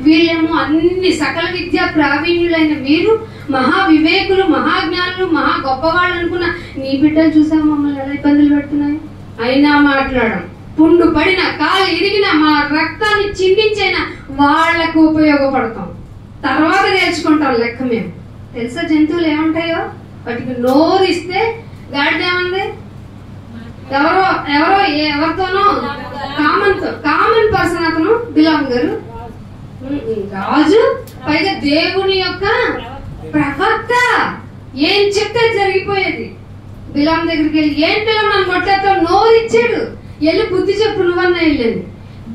S1: వీళ్ళేమో అన్ని సకల విద్యా ప్రావీణ్యులైన వీరు మహా వివేకులు, మహాజ్ఞానులు, మహా గొప్పవాళ్ళు అనుకున్న నీ బిడ్డలు చూసావు మమ్మల్ని ఎలా ఇబ్బందులు పెడుతున్నాయి. అయినా మాట్లాడడం, పుండు పడిన, కాలు ఇరిగిన, మా రక్తాన్ని చిందించైనా వాళ్లకు ఉపయోగపడతాం. తర్వాత నేర్చుకుంటాం లెక్క. మేము తెలుసా జంతువులు ఏమంటాయో? వాటికి నోరు ఇస్తే గాడిదేమంది? ఎవరితోనో కామన్ పర్సన్ అతను బిలాం గారు రాజు, పైగా దేవుని యొక్క ప్రవక్త. ఏం చెప్తే జరిగిపోయేది. బిలాం దగ్గరికి వెళ్ళి ఏం బిలాం నన్ను కొట్టేతో నోరు ఇచ్చాడు, వెళ్ళి బుద్ధి చెప్పు నువ్వన్నా వెళ్ళింది.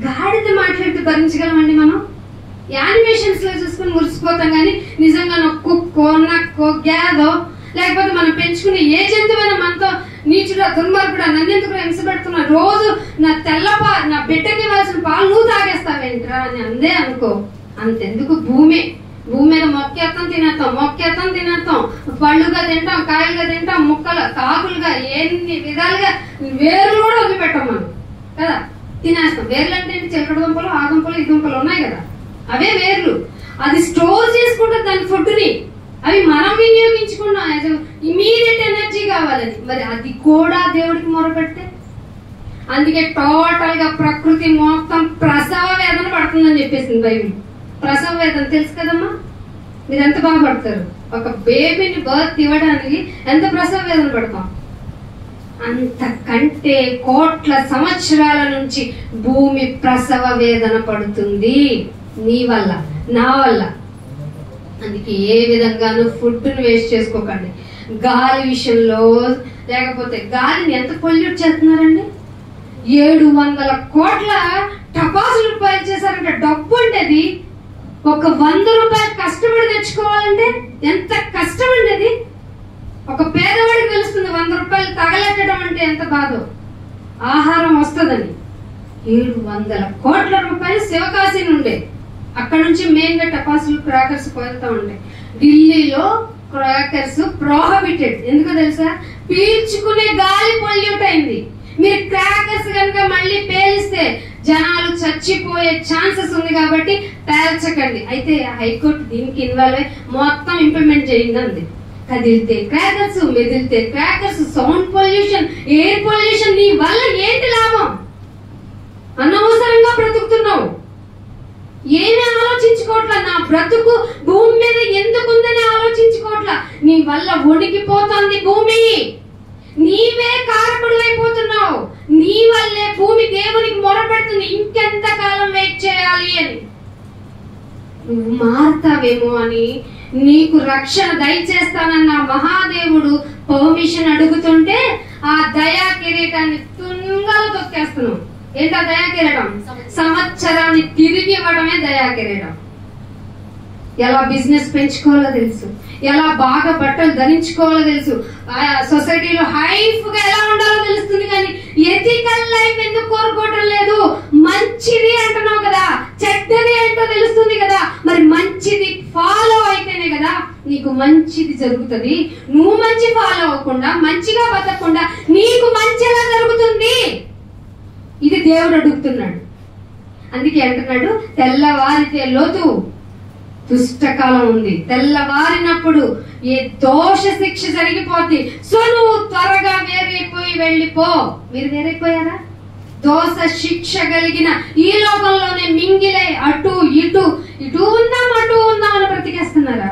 S1: గాడిద మాట్లాడితే భరించగలమండి మనం? యానిమేషన్స్ లో చూసుకుని మురిసిపోతాం కానీ నిజంగా కుక్కో, నక్కో, గ్యాదో, లేకపోతే మనం పెంచుకునే ఏ జంతువైనా మనతో నీచుడా, దుర్మార్గుడా, నన్నెందుకు హింస పెడుతున్నా, రోజు నా నా బిడ్డకి ఇవ్వాల్సిన పాలు నువ్వు తాగేస్తావేంట్రా అని అందే అనుకో. అంతెందుకు భూమి మీద మొక్కేస్తాం తినేస్తాం, పళ్ళుగా తింటాం, కాయలుగా తింటాం, ముక్కలు కాకులుగా ఎన్ని విధాలుగా వేర్లు కూడా వదిలిపెట్టాం మనం కదా, తినేస్తాం. వేర్లు అంటే చిలకడ దుంపలు, ఆ దుంపలు, ఈ దుంపలు ఉన్నాయి కదా, అవే వేర్లు. అది స్టోర్ చేసుకుంటుంది దాని ఫుడ్ ని. అవి మనం వినియోగించుకున్నాం ఇమీడియట్ ఎనర్జీ కావాలని. మరి అది కూడా దేవుడికి మొరపెడితే, అందుకే టోటల్ గా ప్రకృతి మొత్తం ప్రసవ వేదన పడుతుందని చెప్పేసింది బైబిల్. ప్రసవ వేదన తెలుసు కదమ్మా, మీరు ఎంత బాగుపడతారు. ఒక బేబీని బర్త్ ఇవ్వడానికి ఎంత ప్రసవ వేదన పడతాం. అంతకంటే కోట్ల సంవత్సరాల నుంచి భూమి ప్రసవ వేదన పడుతుంది నీ వల్ల, నా వల్ల. అందుకే ఏ విధంగానూ ఫుడ్ ను వేస్ట్ చేసుకోకండి. గాలి విషయంలో, లేకపోతే గాలిని ఎంత పొల్యూట్ చేస్తున్నారండి. 700 కోట్ల టపాసులు రూపాయలు చేశారంటే డబ్బు అంటే అది. ఒక 100 రూపాయలు కష్టపడి తెచ్చుకోవాలంటే ఎంత కష్టం అండి అది. ఒక పేదవాడికి తెలుస్తుంది 100 రూపాయలు తగలెట్టడం అంటే ఎంత బాధో. ఆహారం వస్తుందని 700 కోట్ల రూపాయలు శివకాశి నుండే, అక్కడ నుంచి మెయిన్ గా టపాసులు, క్రాకర్స్ పోతా ఉంటాయి. ఢిల్లీలో క్రాకర్స్ ప్రోహిబిటెడ్. ఎందుకో తెలుసా? పీల్చుకునే గాలి పొల్యూట్ అయింది. మీరు క్రాకర్స్ కనుక మళ్ళీ పేలిస్తే జనాలు చచ్చిపోయే ఛాన్సెస్ ఉంది కాబట్టి పేల్చకండి. అయితే హైకోర్టు దీనికి ఇన్వాల్వ్ అయ్యి మొత్తం ఇంప్లిమెంట్ చేయండి అంది. కదిలితే క్రాకర్స్, మెదిలితే crackers, sound pollution, air pollution. నీ వల్ల ఏంటి లాభం? అనవసరంగా బ్రతుకుతున్నావు. ఏమీ ఆలోచించుకోవట్లా. నా బ్రతుకు భూమి మీద ఎందుకుందని ఆలోచించుకోవట్లా. నీ వల్ల ఉడికిపోతుంది భూమి. నీవే కారకుడు అయిపోతున్నావు. నీ వల్లే భూమి దేవునికి మొరపెడుతుంది ఇంకెంత కాలం వెయిట్ చేయాలి అని. నువ్వు మారుతావేమో అని, నీకు రక్షణ దయచేస్తానన్న మహాదేవుడు పర్మిషన్ అడుగుతుంటే ఆ దయా కిరీటాన్ని తుంగలు తొక్కేస్తున్నావు. ఏంటా దయా కిరీటం? సంవత్సరాన్ని తిరిగి ఇవ్వడమే దయా కిరీటం. ఎలా బిజినెస్ పెంచుకోవాలో తెలుసు, ఎలా బాగా బట్టలు ధరించుకోవాలో తెలుసు, సొసైటీలో హైఫ్ గా ఎలా ఉండాలో తెలుస్తుంది. కానీ ఎథికల్ లైఫ్ ఎందుకు కోరుకోవటం లేదు? మంచిది అంటున్నావు కదా, చెడ్డది ఏంటో తెలుస్తుంది కదా. మరి మంచిది ఫాలో అయితేనే కదా నీకు మంచిది జరుగుతుంది. నువ్వు మంచి ఫాలో అవ్వకుండా, మంచిగా బతకకుండా నీకు మంచి ఎలా జరుగుతుంది? ఇది దేవుడు అడుగుతున్నాడు. అందుకే అంటున్నాడు, తెల్లవారితే లోతు దుష్టకాలం ఉంది. తెల్లవారినప్పుడు ఏ దోష శిక్ష జరిగిపోతుంది. సో నువ్వు త్వరగా వేరైపోయి వెళ్ళిపో. మీరు వేరైపోయారా? దోష శిక్ష కలిగిన ఈ లోకంలోనే మింగిలై అటు ఇటు ఉందాం అటు ఉందాం అని బ్రతికేస్తున్నారా?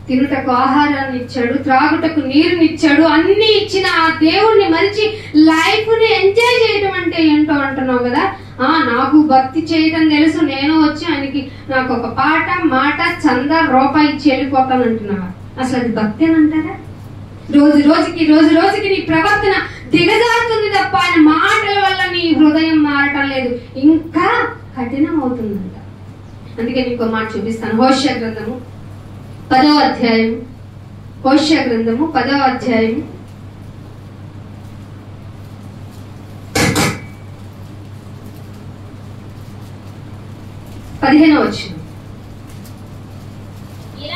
S1: తినుటకు ఆహారాన్ని ఇచ్చాడు, త్రాగుటకు నీరునిచ్చాడు, అన్ని ఇచ్చిన ఆ దేవుణ్ణి మరిచి లైఫ్ ని ఎంజాయ్ చేయడం అంటే ఏంటో అంటున్నావు కదా. నాకు భక్తి చేయడం తెలుసు, నేను వచ్చి ఆయనకి నాకు ఒక పాట, మాట, చంద, రూపాయి ఇచ్చి వెళ్ళిపోతాను అంటున్నావా? అసలు అది భక్తి అని అంటారా? రోజు రోజుకి నీ ప్రవర్తన దిగజారుతుంది తప్ప ఆయన మాటల వల్ల నీ హృదయం మారటం లేదు, ఇంకా కఠినం అవుతుందంట. అందుకే నీకు మాట చూపిస్తాను. హోషేయ గ్రంథము 10వ అధ్యాయం. హోషేయ గ్రంథము 10వ అధ్యాయం. 15వ వచనం,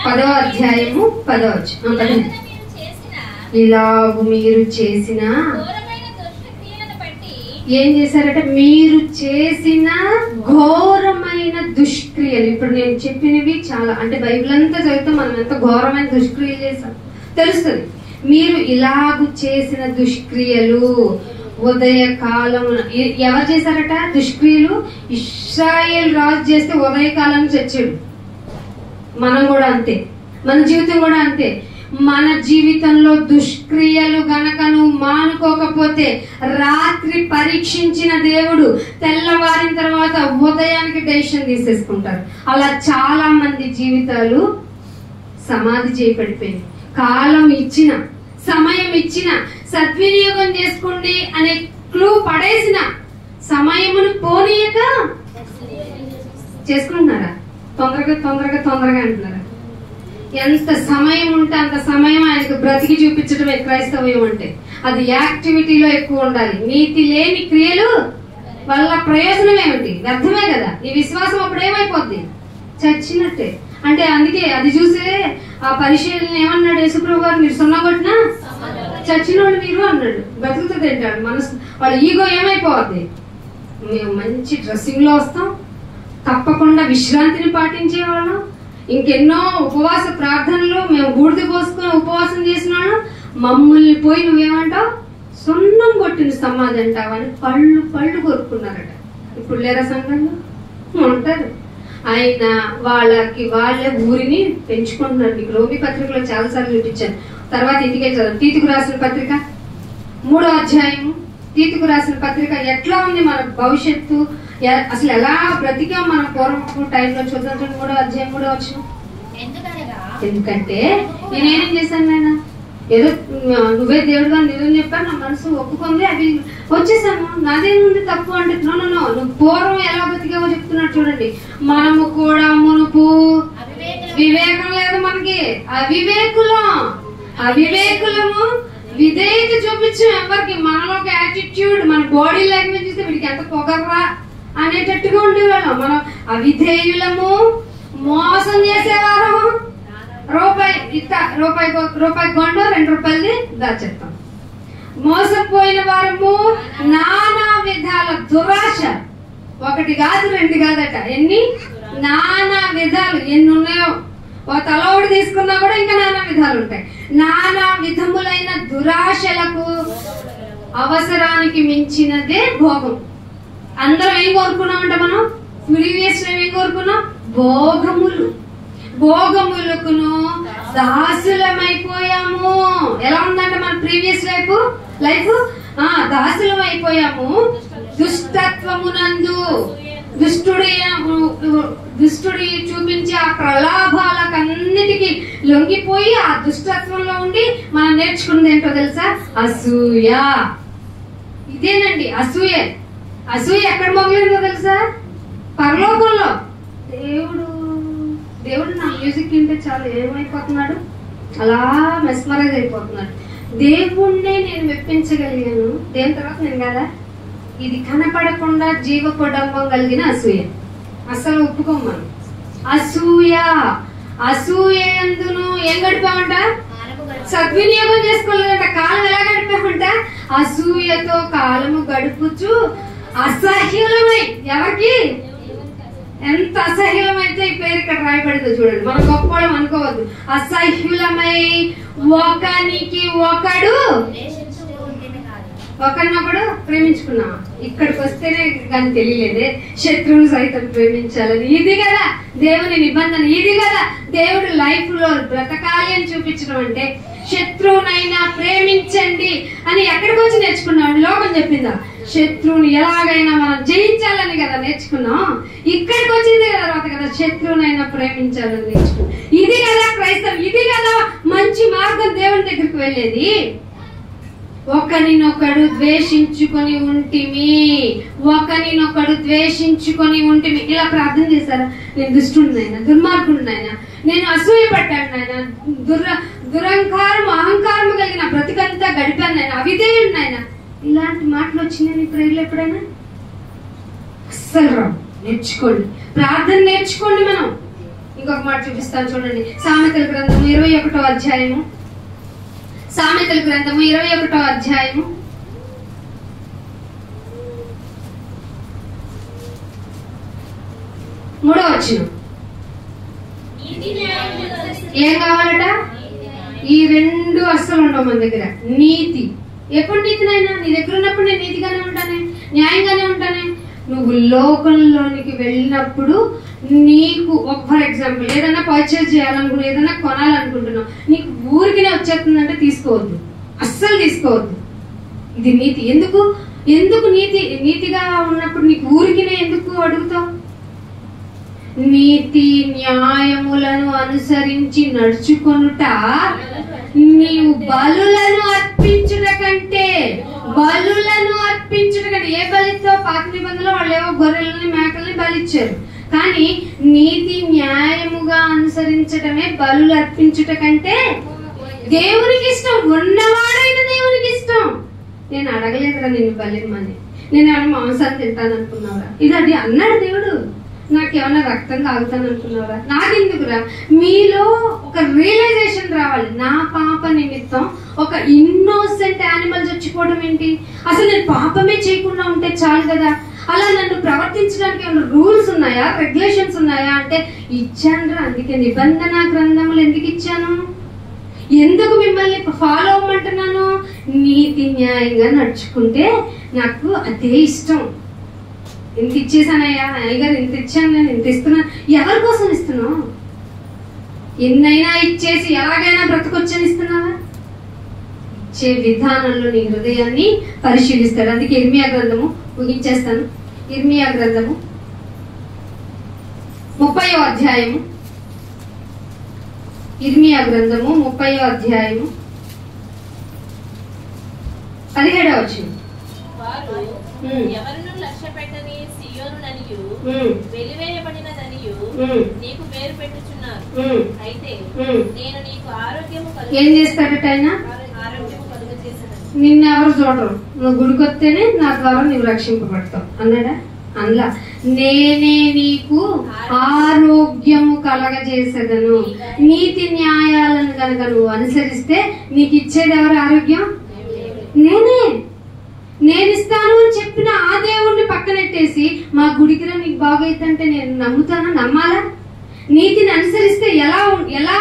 S1: 10వ అధ్యాయము 10వ వచనం. 15. ఇలాగు మీరు చేసిన ఏం చేశారట? మీరు చేసిన ఘోరమైన దుష్క్రియలు. ఇప్పుడు నేను చెప్పినవి చాలా, అంటే బైబిల్ అంతా చదివితే మనం ఎంత ఘోరమైన దుష్క్రియలు చేశాం తెలుస్తుంది. మీరు ఇలాగు చేసిన దుష్క్రియలు ఉదయ కాలమున. ఎవరు చేశారట దుష్క్రియలు? ఇశ్రాయేల్ రాజు చేస్తే ఉదయకాలం చచ్చాడు. మనం కూడా అంతే, మన జీవితం కూడా అంతే. మన జీవితంలో దుష్క్రియలు గనక నువ్వు మానుకోకపోతే రాత్రి పరీక్షించిన దేవుడు తెల్లవారిన తర్వాత ఉదయానికి డెసిషన్ తీసేసుకుంటారు. అలా చాలా మంది జీవితాలు సమాధి చేయబడిపోయింది. కాలం ఇచ్చిన, సమయం ఇచ్చిన, సద్వినియోగం చేసుకోండి అనే క్లూ పడేసిన సమయమును పోనీయక చేసుకుంటున్నారా? తొందరగా తొందరగా తొందరగా అంటున్నారా? ఎంత సమయం ఉంటే అంత సమయం ఆయనకు బ్రతికి చూపించడమే క్రైస్తవ్యం అంటే. అది యాక్టివిటీలో ఎక్కువ ఉండాలి. నీతి లేని క్రియలు వల్ల ప్రయోజనం ఏమిటి? వ్యర్థమే కదా. ఈ విశ్వాసం అప్పుడు ఏమైపోద్ది? చచ్చినట్టే. అంటే అందుకే అది చూసే ఆ పరిశీలన ఏమన్నాడు యేసుప్రభు గారు? మీరు సున్నగొట్టినా చచ్చినోడు మీరు అన్నాడు. బ్రతుకుతూ తింటాడు మనసు. వాళ్ళ ఈగో ఏమైపోద్ది? మేము మంచి డ్రెస్సింగ్ లో వస్తాం, తప్పకుండా విశ్రాంతిని పాటించేవాళ్ళం, ఇంకెన్నో ఉపవాస ప్రార్థనలు, మేము బూడిద పోసుకొని ఉపవాసం చేసినాడు. మమ్మల్ని పోయి నువ్వేమంటావు? సున్నం కొట్టిన సమాధి అంటావని పళ్ళు పళ్ళు కొరుకున్నారట. ఇప్పుడు లేరా సంఘంలో? ఉంటారు. ఆయన వాళ్ళకి వాళ్ళే ఊరిని పెంచుకుంటున్నారు. మీకు రోమి పత్రికలో చాలా సార్లు చూపించాను. తర్వాత ఇంటికే చదువు. తీతుకు రాసిన పత్రిక 3వ అధ్యాయము. తీతుకు రాసిన పత్రిక ఎట్లా ఉంది మన భవిష్యత్తు, అసలు ఎలా బ్రతికాం మన పూర్వపు టైంలో చూద్దాం. 3వ అధ్యాయం 3వ వచనం. ఎందుకంటే నేనేం చేశాను నాయన? ఏదో నువ్వే దేవుడుగా నిజం చెప్పాను, నా మనసు ఒప్పుకుంది, అది వచ్చేసాను, నాదేముంది తప్పు అంటే. నో నువ్వు పూర్వం ఎలా బతికావో చెప్తున్నాడు చూడండి. మనము కూడా మునుపు వివేకం లేదు మనకి, అవివేకులము విధేయత చూపించాం ఎవరికి? మనలో ఒక యాటిట్యూడ్, మన బాడీ లాంగ్వేజ్ చూస్తే వీడికి ఎంత పొగర్రా అనేటట్టుగా ఉండేవాళ్ళం. మనం అవిధేయులము, మోసం చేసేవారు. రూపాయి కొండ 2 రూపాయలది దాచేస్తాం. మోసపోయిన వారము, నానా విధాల దురాశ. 1 కాదు 2 కాదట. ఎన్ని నానా విధాలు ఎన్ని ఉన్నాయో. ఓ తలవాడు తీసుకున్నా కూడా ఇంకా నానా విధాలు ఉంటాయి. నానా విధములైన దురాశలకు అవసరానికి మించినదే భోగం. అందరం ఏం కోరుకున్నామంట? మనం ప్రీవియస్ ఏం కోరుకున్నాం? భోగములకును దాసులమైపోయాము. ఎలా ఉందంటే మన ప్రీవియస్ లైఫ్ దాసులమైపోయాము. దుష్టత్వమునందు దుష్టుడి చూపించే ఆ ప్రలాభాలకన్నిటికీ లొంగిపోయి ఆ దుష్టత్వంలో ఉండి మనం నేర్చుకున్నది ఏంటో తెలుసా? అసూయ. ఇదేనండి అసూయ. అసూయ ఎక్కడ మొదలైందో తెలుసా? పరలోకంలో. దేవుడు నా మ్యూజిక్ వింటే చాలా ఏమైపోతున్నాడు? అలా మెస్మరైజ్ అయిపోతున్నాడు. దేవుణ్ణే నేను మెప్పించగలిగాను, దేని తర్వాత నేను కదా. ఇది కనపడకుండా జీవ కుటుంబం కలిగిన అసూయ. అసలు ఒప్పుకోం మనం. అసూయ ఎందును ఏం గడిపామంట? సద్వినియోగం చేసుకోలేదంట. కాలం ఎలా గడిపామంట? అసూయతో కాలము గడుపుచు అసహ్యులమై. ఎవరికి ఎంత అసహ్యులమైతే ఈ పేరు ఇక్కడ రాయబడిందో చూడండి. మనం గొప్పవాళ్ళం అనుకోవద్దు. అసహ్యులమై ఒకరినొకడు ప్రేమించుకున్నాం. ఇక్కడికి వస్తేనే కానీ తెలియలేదే శత్రువుని సైతం ప్రేమించాలని. ఇది కదా దేవుని నిబంధన. ఇది కదా దేవుడు లైఫ్ లో బ్రతకాలి అని చూపించడం అంటే. శత్రువునైనా ప్రేమించండి అని ఎక్కడికి వచ్చి నేర్చుకున్నాం? లోకం చెప్పిందా? శత్రువుని ఎలాగైనా మనం జయించాలని కదా నేర్చుకున్నాం. ఇక్కడికి వచ్చింది తర్వాత కదా శత్రువునైనా ప్రేమించాలని నేర్చుకున్నాం. ఇది కదా క్రైస్తవం. ఇది కదా మంచి మార్గం దేవుని దగ్గరికి వెళ్ళేది. ఒకరినొకడు ద్వేషించుకొని ఉంటిమి. ఇలా ప్రార్థన చేశారా? నేను దుష్టుడినైనా, దుర్మార్గుడినైనా, నేను అసూయ పడ్డాను నాయన, దురహంకారం అహంకారం కలిగిన బ్రతికంతా గడిపాను నాయన, అవిధేయుడినైనా. ఇలాంటి మాటలు వచ్చినాయి నీ ప్రేయర్లు ఎప్పుడైనా? అస్సలు రావు. నేర్చుకోండి. ప్రార్థన నేర్చుకోండి. మనం ఇంకొక మాట చూపిస్తాను చూడండి. సామెతల గ్రంథము 21వ అధ్యాయము. సామెతల గ్రంథము 21వ అధ్యాయము 3వ వచనం. ఏం కావాలట? ఈ రెండు అస్సలు ఉండవు మన దగ్గర. నీతి. ఎప్పుడు నీతినైనా నీ దగ్గర ఉన్నప్పుడు నేను నీతిగానే ఉంటానే, న్యాయంగానే ఉంటానే. నువ్వు లోకంలోనికి వెళ్ళినప్పుడు నీకు ఫర్ ఎగ్జాంపుల్ ఏదైనా పర్చేజ్ చేయాలనుకున్నా, ఏదైనా కొనాలనుకుంటున్నావు, నీకు ఊరికినే వచ్చేస్తుందంటే తీసుకోవద్దు, అస్సలు తీసుకోవద్దు. ఇది నీతి. ఎందుకు నీతిగా ఉన్నప్పుడు నీకు ఊరికినే ఎందుకు అడుగుతావు? నీతి న్యాయములను అనుసరించి నడుచుకొనుట నీవు బలులను అర్పించుట కంటే ఏ బలితో పాత నిబంధనలో వాళ్ళు ఏవో గొర్రెలని మేకల్ని బలిచ్చారు. కానీ నీతి న్యాయముగా అనుసరించడమే బలులు అర్పించుట కంటే దేవునికి ఇష్టం. ఉన్నవాడైన దేవునికి ఇష్టం. నేను అడగలేదురా నిన్ను బలిమని, నేను ఏమైనా మాంసాన్ని తింటాను అనుకున్నావురా? ఇది అది అన్నాడు దేవుడు. నాకేమన్నా రక్తం కాగుతాను అనుకున్నావురా? నాకెందుకురా? మీలో ఒక రియలైజేషన్ రావాలి. నా పాప నిమిత్తం ఒక ఇన్నోసెంట్ యానిమల్ చచ్చిపోవడం ఏంటి? అసలు నేను పాపమే చేయకుండా ఉంటే చాలు కదా. అలా నన్ను ప్రవర్తించడానికి ఏమైనా రూల్స్ ఉన్నాయా, రెగ్యులేషన్స్ ఉన్నాయా అంటే ఇచ్చాను. అందుకే నిబంధన గ్రంథములు ఎందుకు ఇచ్చాను? ఎందుకు మిమ్మల్ని ఫాలో అవ్వమంటున్నాను? నీతి న్యాయంగా నడుచుకుంటే నాకు అదే ఇష్టం. ఇంత ఇచ్చేసానయ్యా అయ్యగారు, ఇంత ఇచ్చాను, నేను ఇంత ఇస్తున్నాను. ఎవరి కోసం ఇస్తున్నావు? ఎన్నైనా ఇచ్చేసి ఎలాగైనా బ్రతకొచ్చని ఇస్తున్నావా? ఇచ్చే విధానంలో నీ హృదయాన్ని పరిశీలిస్తాడు. అందుకే ఇర్మియా గ్రంథము ముగించేస్తాను. ఇర్మియా గ్రంథము 30వ అధ్యాయము. ఇర్మియా గ్రంథము 30వ అధ్యాయము 17వ వచనం.
S2: ఎవరిను లక్ష్య పెట్టని సియోనుననియు వెలివేయబడినదనియు నీకు పేరు పెట్టుచున్నారు. అయితే నేను నీకు ఆరోగ్యము
S1: ఏం చేస్తాడట ఆయన?
S2: ఆరోగ్యము కలుగజేసేదను.
S1: నిన్నెవరు చూడరు, నువ్వు గుడికొస్తేనే నా ద్వారా నువ్వు రక్షింపబడతావు అన్నాడా? అందులో నేనే నీకు ఆరోగ్యము కలగజేసేదను. నీతి న్యాయాలను కనుక నువ్వు అనుసరిస్తే నీకు ఇచ్చేది ఎవరు ఆరోగ్యం? నేను ఇస్తాను అని చెప్పిన ఆ దేవుణ్ణి పక్కనెట్టేసి మా గుడికిరా నీకు బాగైతుంటే నేను నమ్ముతానా? నమ్మాలా? నీతిని అనుసరిస్తే ఎలా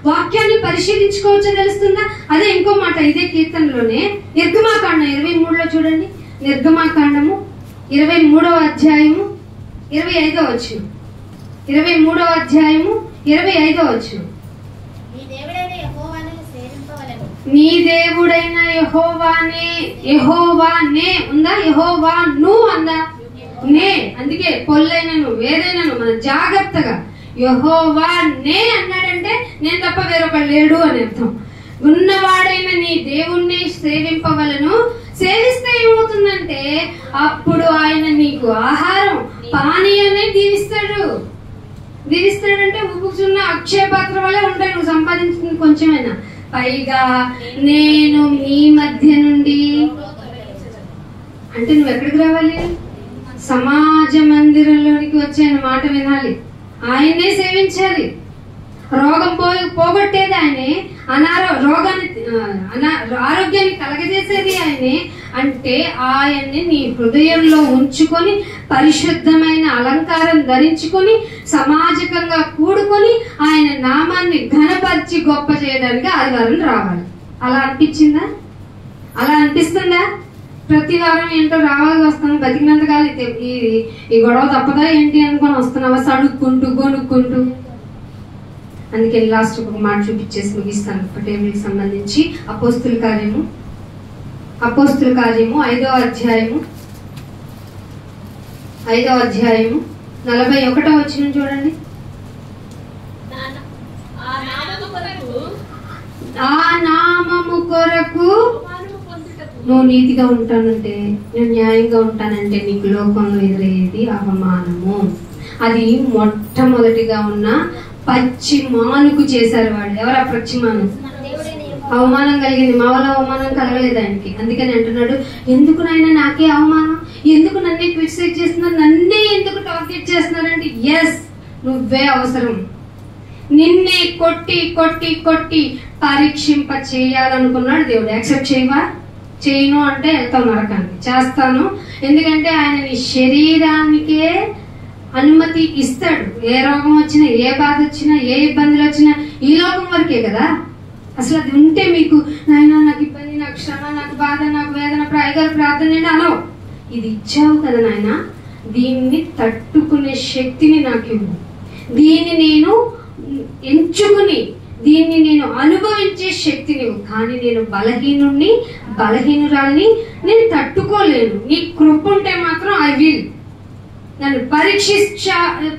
S1: వాక్యాన్ని పరిశీలించుకోవచ్చో తెలుస్తుందా? అదే ఇంకో మాట ఇదే కీర్తనలోనే నిర్గమాకాండం 23లో చూడండి. నిర్గమాకాండము 23వ అధ్యాయము 25వ వచనం. 23వ అధ్యాయము 25వ వచనం. నీ దేవుడైన యెహోవానే ఉందా? యెహోవాను అందా? నే. అందుకే పొల్లైనను వేరైనను మన జాగ్రత్తగా యెహోవానే అన్నాడంటే నేను తప్ప వేరొకడు లేడు అని అర్థం. ఉన్నవాడైన నీ దేవుణ్ణి సేవింపవలను. సేవిస్తే ఏమవుతుందంటే అప్పుడు ఆయన నీకు ఆహారం పానీయాన్ని దీవిస్తాడంటే ఉప్పుచున్న అక్షయ పాత్ర వల్లే ఉంటాయి నువ్వు సంపాదించుకుని కొంచెమైనా. పైగా నేను మీ మధ్య నుండి అంటే నువ్వు ఎక్కడికి రావాలి? సమాజ మందిరంలోనికి వచ్చి ఆయన మాట వినాలి, ఆయన్నే సేవించాలి. రోగం పోగొట్టేది ఆయనే, ఆరోగ్యాన్ని కలగజేసేది ఆయనే. అంటే ఆయన్ని నీ హృదయంలో ఉంచుకొని పరిశుద్ధమైన అలంకారం ధరించుకొని సమాజకంగా కూడుకొని ఆయన నామాన్ని ఘనపరిచి గొప్ప చేయడానికి ఆదివారం రావాలి. అలా అనిపించిందా? అలా అనిపిస్తుందా? ప్రతి వారం ఏంటో రావాలి వస్తాను, బతికినంతకాలం ఈ గొడవ తప్పదా ఏంటి అనుకొని వస్తున్నావా? సడుక్కుంటూ గొనుక్కుంటూ. అందుకే లాస్ట్ ఒక మాట చూపించేసి ముగిస్తాను. టేబుల్కి సంబంధించి అపోస్తుల కార్యము 5వ అధ్యాయము 41వ వచనం చూడండి. ఆ నామము కొరకు నువ్వు నీతిగా ఉంటానంటే, నేను న్యాయంగా ఉంటానంటే నీకు లోకంలో ఎదురయ్యేది అవమానము. అది మొట్టమొదటిగా ఉన్న పచ్చి మానుకు చేశారు. వాడు ఎవరు? ఆ పచ్చి మాను అవమానం కలిగింది, మా వల్ల అవమానం కలగలేదు ఆయనకి. అందుకని అంటున్నాడు, ఎందుకు నాయన నాకే అవమానం, ఎందుకు నన్నే క్రిటిసైజ్ చేస్తున్నారు, నన్నే ఎందుకు టార్గెట్ చేస్తున్నారంటే, ఎస్ నువ్వే అవసరం. నిన్నే కొట్టి కొట్టి కొట్టి పరీక్షింప చేయాలనుకున్నాడు దేవుడు. యాక్సెప్ట్ చేయవా? చేయను అంటే వెళ్తావు నరకానికి. చేస్తాను, ఎందుకంటే ఆయన నీ శరీరానికే అనుమతి ఇస్తాడు. ఏ రోగం వచ్చినా, ఏ బాధ వచ్చినా, ఏ ఇబ్బందులు వచ్చినా ఈ లోకం వరకే కదా. అసలు అది ఉంటే మీకు నాయన నాకు ఇబ్బంది, నాకు శ్రమ, నాకు బాధ, నాకు వేదన, అయ్యగారు ప్రార్థన ఏంటి అనవు. ఇది ఇచ్చావు కదా నాయన, దీన్ని తట్టుకునే శక్తిని నాకు ఇవ్వు, దీన్ని నేను ఎంచుకుని దీన్ని నేను అనుభవించే శక్తిని. కానీ నేను బలహీనుణ్ణి, బలహీనురాల్ని, నేను తట్టుకోలేను. నీ కృప ఉంటే మాత్రం ఐ విల్. నన్ను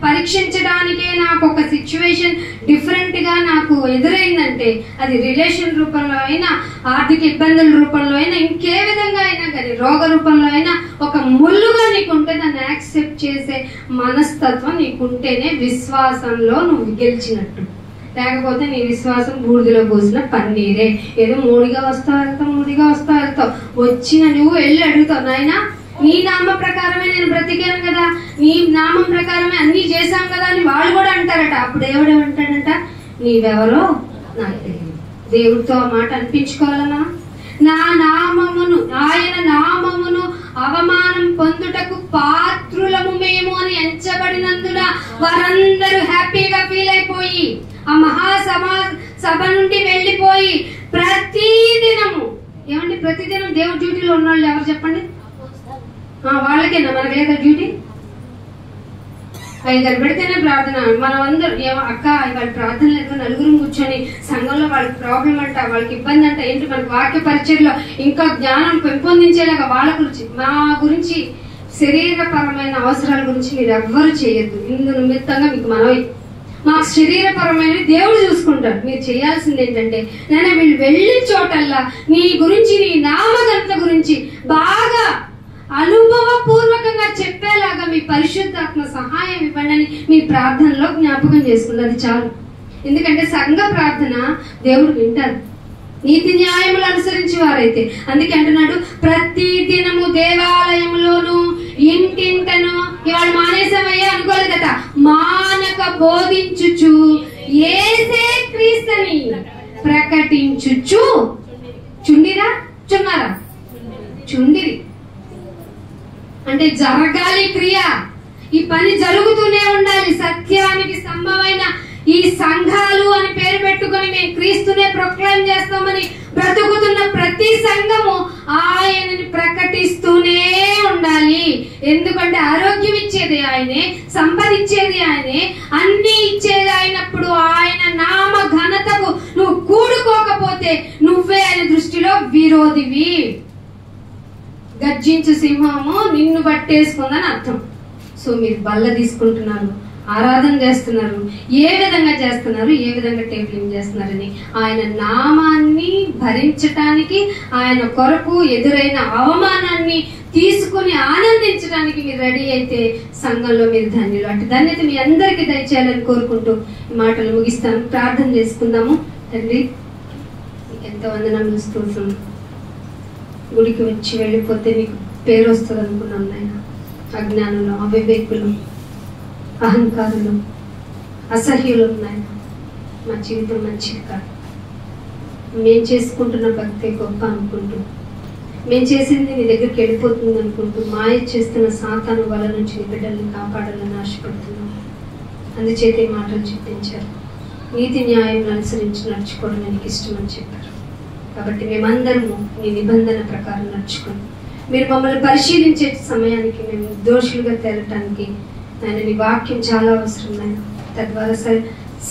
S1: పరీక్షించడానికే నాకు ఒక సిచ్యువేషన్ డిఫరెంట్ గా నాకు ఎదురైందంటే, అది రిలేషన్ రూపంలో అయినా, ఆర్థిక ఇబ్బందుల రూపంలో అయినా, ఇంకే విధంగా అయినా కానీ, రోగ రూపంలో అయినా, ఒక ముళ్ళుగా నీకుంటే దాన్ని యాక్సెప్ట్ చేసే మనస్తత్వం నీకుంటేనే విశ్వాసంలో నువ్వు గెలిచినట్టు. లేకపోతే నీ విశ్వాసం బూడిదలో పోసిన పన్నీరే. ఏదో మూడిగా వస్తావు వెళ్తావు, వచ్చిన నువ్వు వెళ్ళి అడుగుతావు, నాయనా నీ నామ ప్రకారమే నేను బ్రతికాను కదా, నీ నామం ప్రకారమే అన్ని చేశాం కదా అని వాళ్ళు కూడా అంటారట. అప్పుడు దేవుడేమంటాడంట, నీవెవరో నాకు తెలియదు. దేవుడితో ఆ మాట అనిపించుకోవాలన్నా, నా నామమును, ఆయన నామమును అవమానం పొందుటకు పాత్రులము మేము అని ఎంచబడినందున వారందరూ హ్యాపీగా ఫీల్ అయిపోయి ఆ సభ నుండి వెళ్ళిపోయి ప్రతిదినము, ఏమండి ప్రతిదినం దేవుడి డ్యూటీలో ఉన్న వాళ్ళు ఎవరు చెప్పండి? వాళ్ళకేనా, మనకు లేదా డ్యూటీ? ఐదారు పెడితేనే ప్రార్థన. మనం అందరూ అక్క వాళ్ళ ప్రార్థన లేదు, నలుగురు కూర్చొని సంఘంలో వాళ్ళకి ప్రాబ్లం అంట, వాళ్ళకి ఇబ్బంది అంట, ఏంటి మనకి వాక్య పరిచయలో ఇంకా జ్ఞానం పెంపొందించేలాగా వాళ్ళ గురించి, మా గురించి శరీరపరమైన అవసరాల గురించి మీరు ఎవ్వరు చేయొద్దు. ఇందు నిమిత్తంగా మీకు మనవి, మాకు శరీరపరమైనవి దేవుడు చూసుకుంటారు. మీరు చేయాల్సింది ఏంటంటే, నేను వీళ్ళు వెళ్ళిన చోటల్లా నీ గురించి, నీ నామఘనత గురించి బాగా అనుభవపూర్వకంగా చెప్పేలాగా మీ పరిశుద్ధాత్మ సహాయం ఇవ్వండి మీ ప్రార్థనలో జ్ఞాపకం చేసుకున్నది. అది చాలు. ఎందుకంటే సంఘ ప్రార్థన దేవుడు వింటారు, నీతి న్యాయములు అనుసరించి వారైతే. అందుకే అంటున్నాడు, ప్రతి దినము దేవాలయంలోను ఇంటింటను, ఇవాళ మానేసామయ్యా అనుకోలేదట, మానక బోధించుచు యేసే క్రీస్తుని ప్రకటించుచు. చుండిరా చున్నారా? చుండిరి అంటే జరగాలి క్రియ, ఈ పని జరుగుతూనే ఉండాలి. సత్యానికి స్తంభమైన ఈ సంఘాలు అని పేరు పెట్టుకుని మేము క్రీస్తునే ప్రొక్లైమ్ చేస్తామని బ్రతుకుతున్న ప్రతి సంఘము ఆయనని ప్రకటిస్తూనే ఉండాలి. ఎందుకంటే ఆరోగ్యం ఇచ్చేది ఆయనే, సంపద ఇచ్చేది ఆయనే, అన్ని ఇచ్చేది అయినప్పుడు ఆయన నామ ఘనతకు నువ్వు కూడుకోకపోతే నువ్వే ఆయన దృష్టిలో విరోధివి. గర్జించు సింహము నిన్ను పట్టేసుకుందని అర్థం. సో మీరు బల్ల తీసుకుంటున్నారు, ఆరాధన చేస్తున్నారు, ఏ విధంగా చేస్తున్నారు, ఏ విధంగా టేబులింగ్ చేస్తున్నారని ఆయన నామాన్ని భరించటానికి, ఆయన కొరకు ఎదురైన అవమానాన్ని తీసుకుని ఆనందించడానికి మీరు రెడీ అయితే సంఘంలో మీరు ధన్యులు. అటు ధన్యత మీ అందరికీ దయచేయాలని కోరుకుంటూ ఈ మాటలు ముగిస్తాను. ప్రార్థన చేసుకుందాము. తండ్రి నీకు ఎంత వందనములు, స్తోత్రం. గుడికి వచ్చి వెళ్ళిపోతే నీకు పేరు వస్తుంది అనుకున్నాను నాయన. అజ్ఞానులు, అవివేకులు, అహంకారులు, అసహ్యులు నాయన, మా జీవితం మంచిది కాదు. మేం చేసుకుంటున్న భక్తే గొప్ప అనుకుంటూ, మేము చేసింది నీ దగ్గరికి వెళ్ళిపోతుంది అనుకుంటూ మాయ చేస్తున్న సాతాను వల నుంచి నీ బిడ్డల్ని కాపాడాలని ఆశపడుతున్నాం. అందుచేత ఈ మాటలు చెప్పించారు. నీతి న్యాయం అనుసరించి నడుచుకోవడం నీకు ఇష్టం అని చెప్పారు. కాబట్టి మేమందరము నీ నిబంధన ప్రకారం నడుచుకుని మీరు మమ్మల్ని పరిశీలించే సమయానికి మేము దోషులుగా తేలటానికి ఆయన నీ వాక్యం చాలా అవసరం నాయన. తద్వారా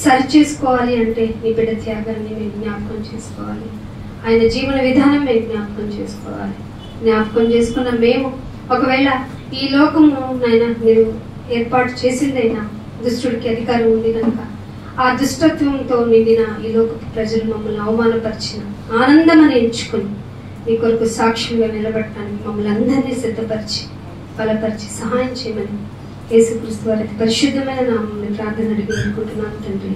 S1: సరి చేసుకోవాలి అంటే నీ బిడ్డ త్యాగాన్ని మేము జ్ఞాపకం చేసుకోవాలి, ఆయన జీవన విధానం మేము జ్ఞాపకం చేసుకోవాలి. జ్ఞాపకం చేసుకున్న మేము ఒకవేళ ఈ లోకము నాయన మీరు ఏర్పాటు చేసిందైనా దుష్టుడికి అధికారం ఉంది కనుక ఆ దుష్టత్వంతో నిండిన ఈ లోకపు ప్రజలు మమ్మల్ని అవమానపరిచిన ఆనందమని ఎంచుకుని నీ కొరకు సాక్షులుగా నిలబడటానికి మమ్మల్ని అందరినీ సిద్ధపరిచి బలపరిచి సహాయం చేయమని యేసుక్రీస్తు వారి పరిశుద్ధమైన నామములో ప్రార్థన అడిగి అనుకుంటున్నాను తండ్రి.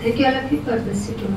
S1: Thank you all of you. God bless you.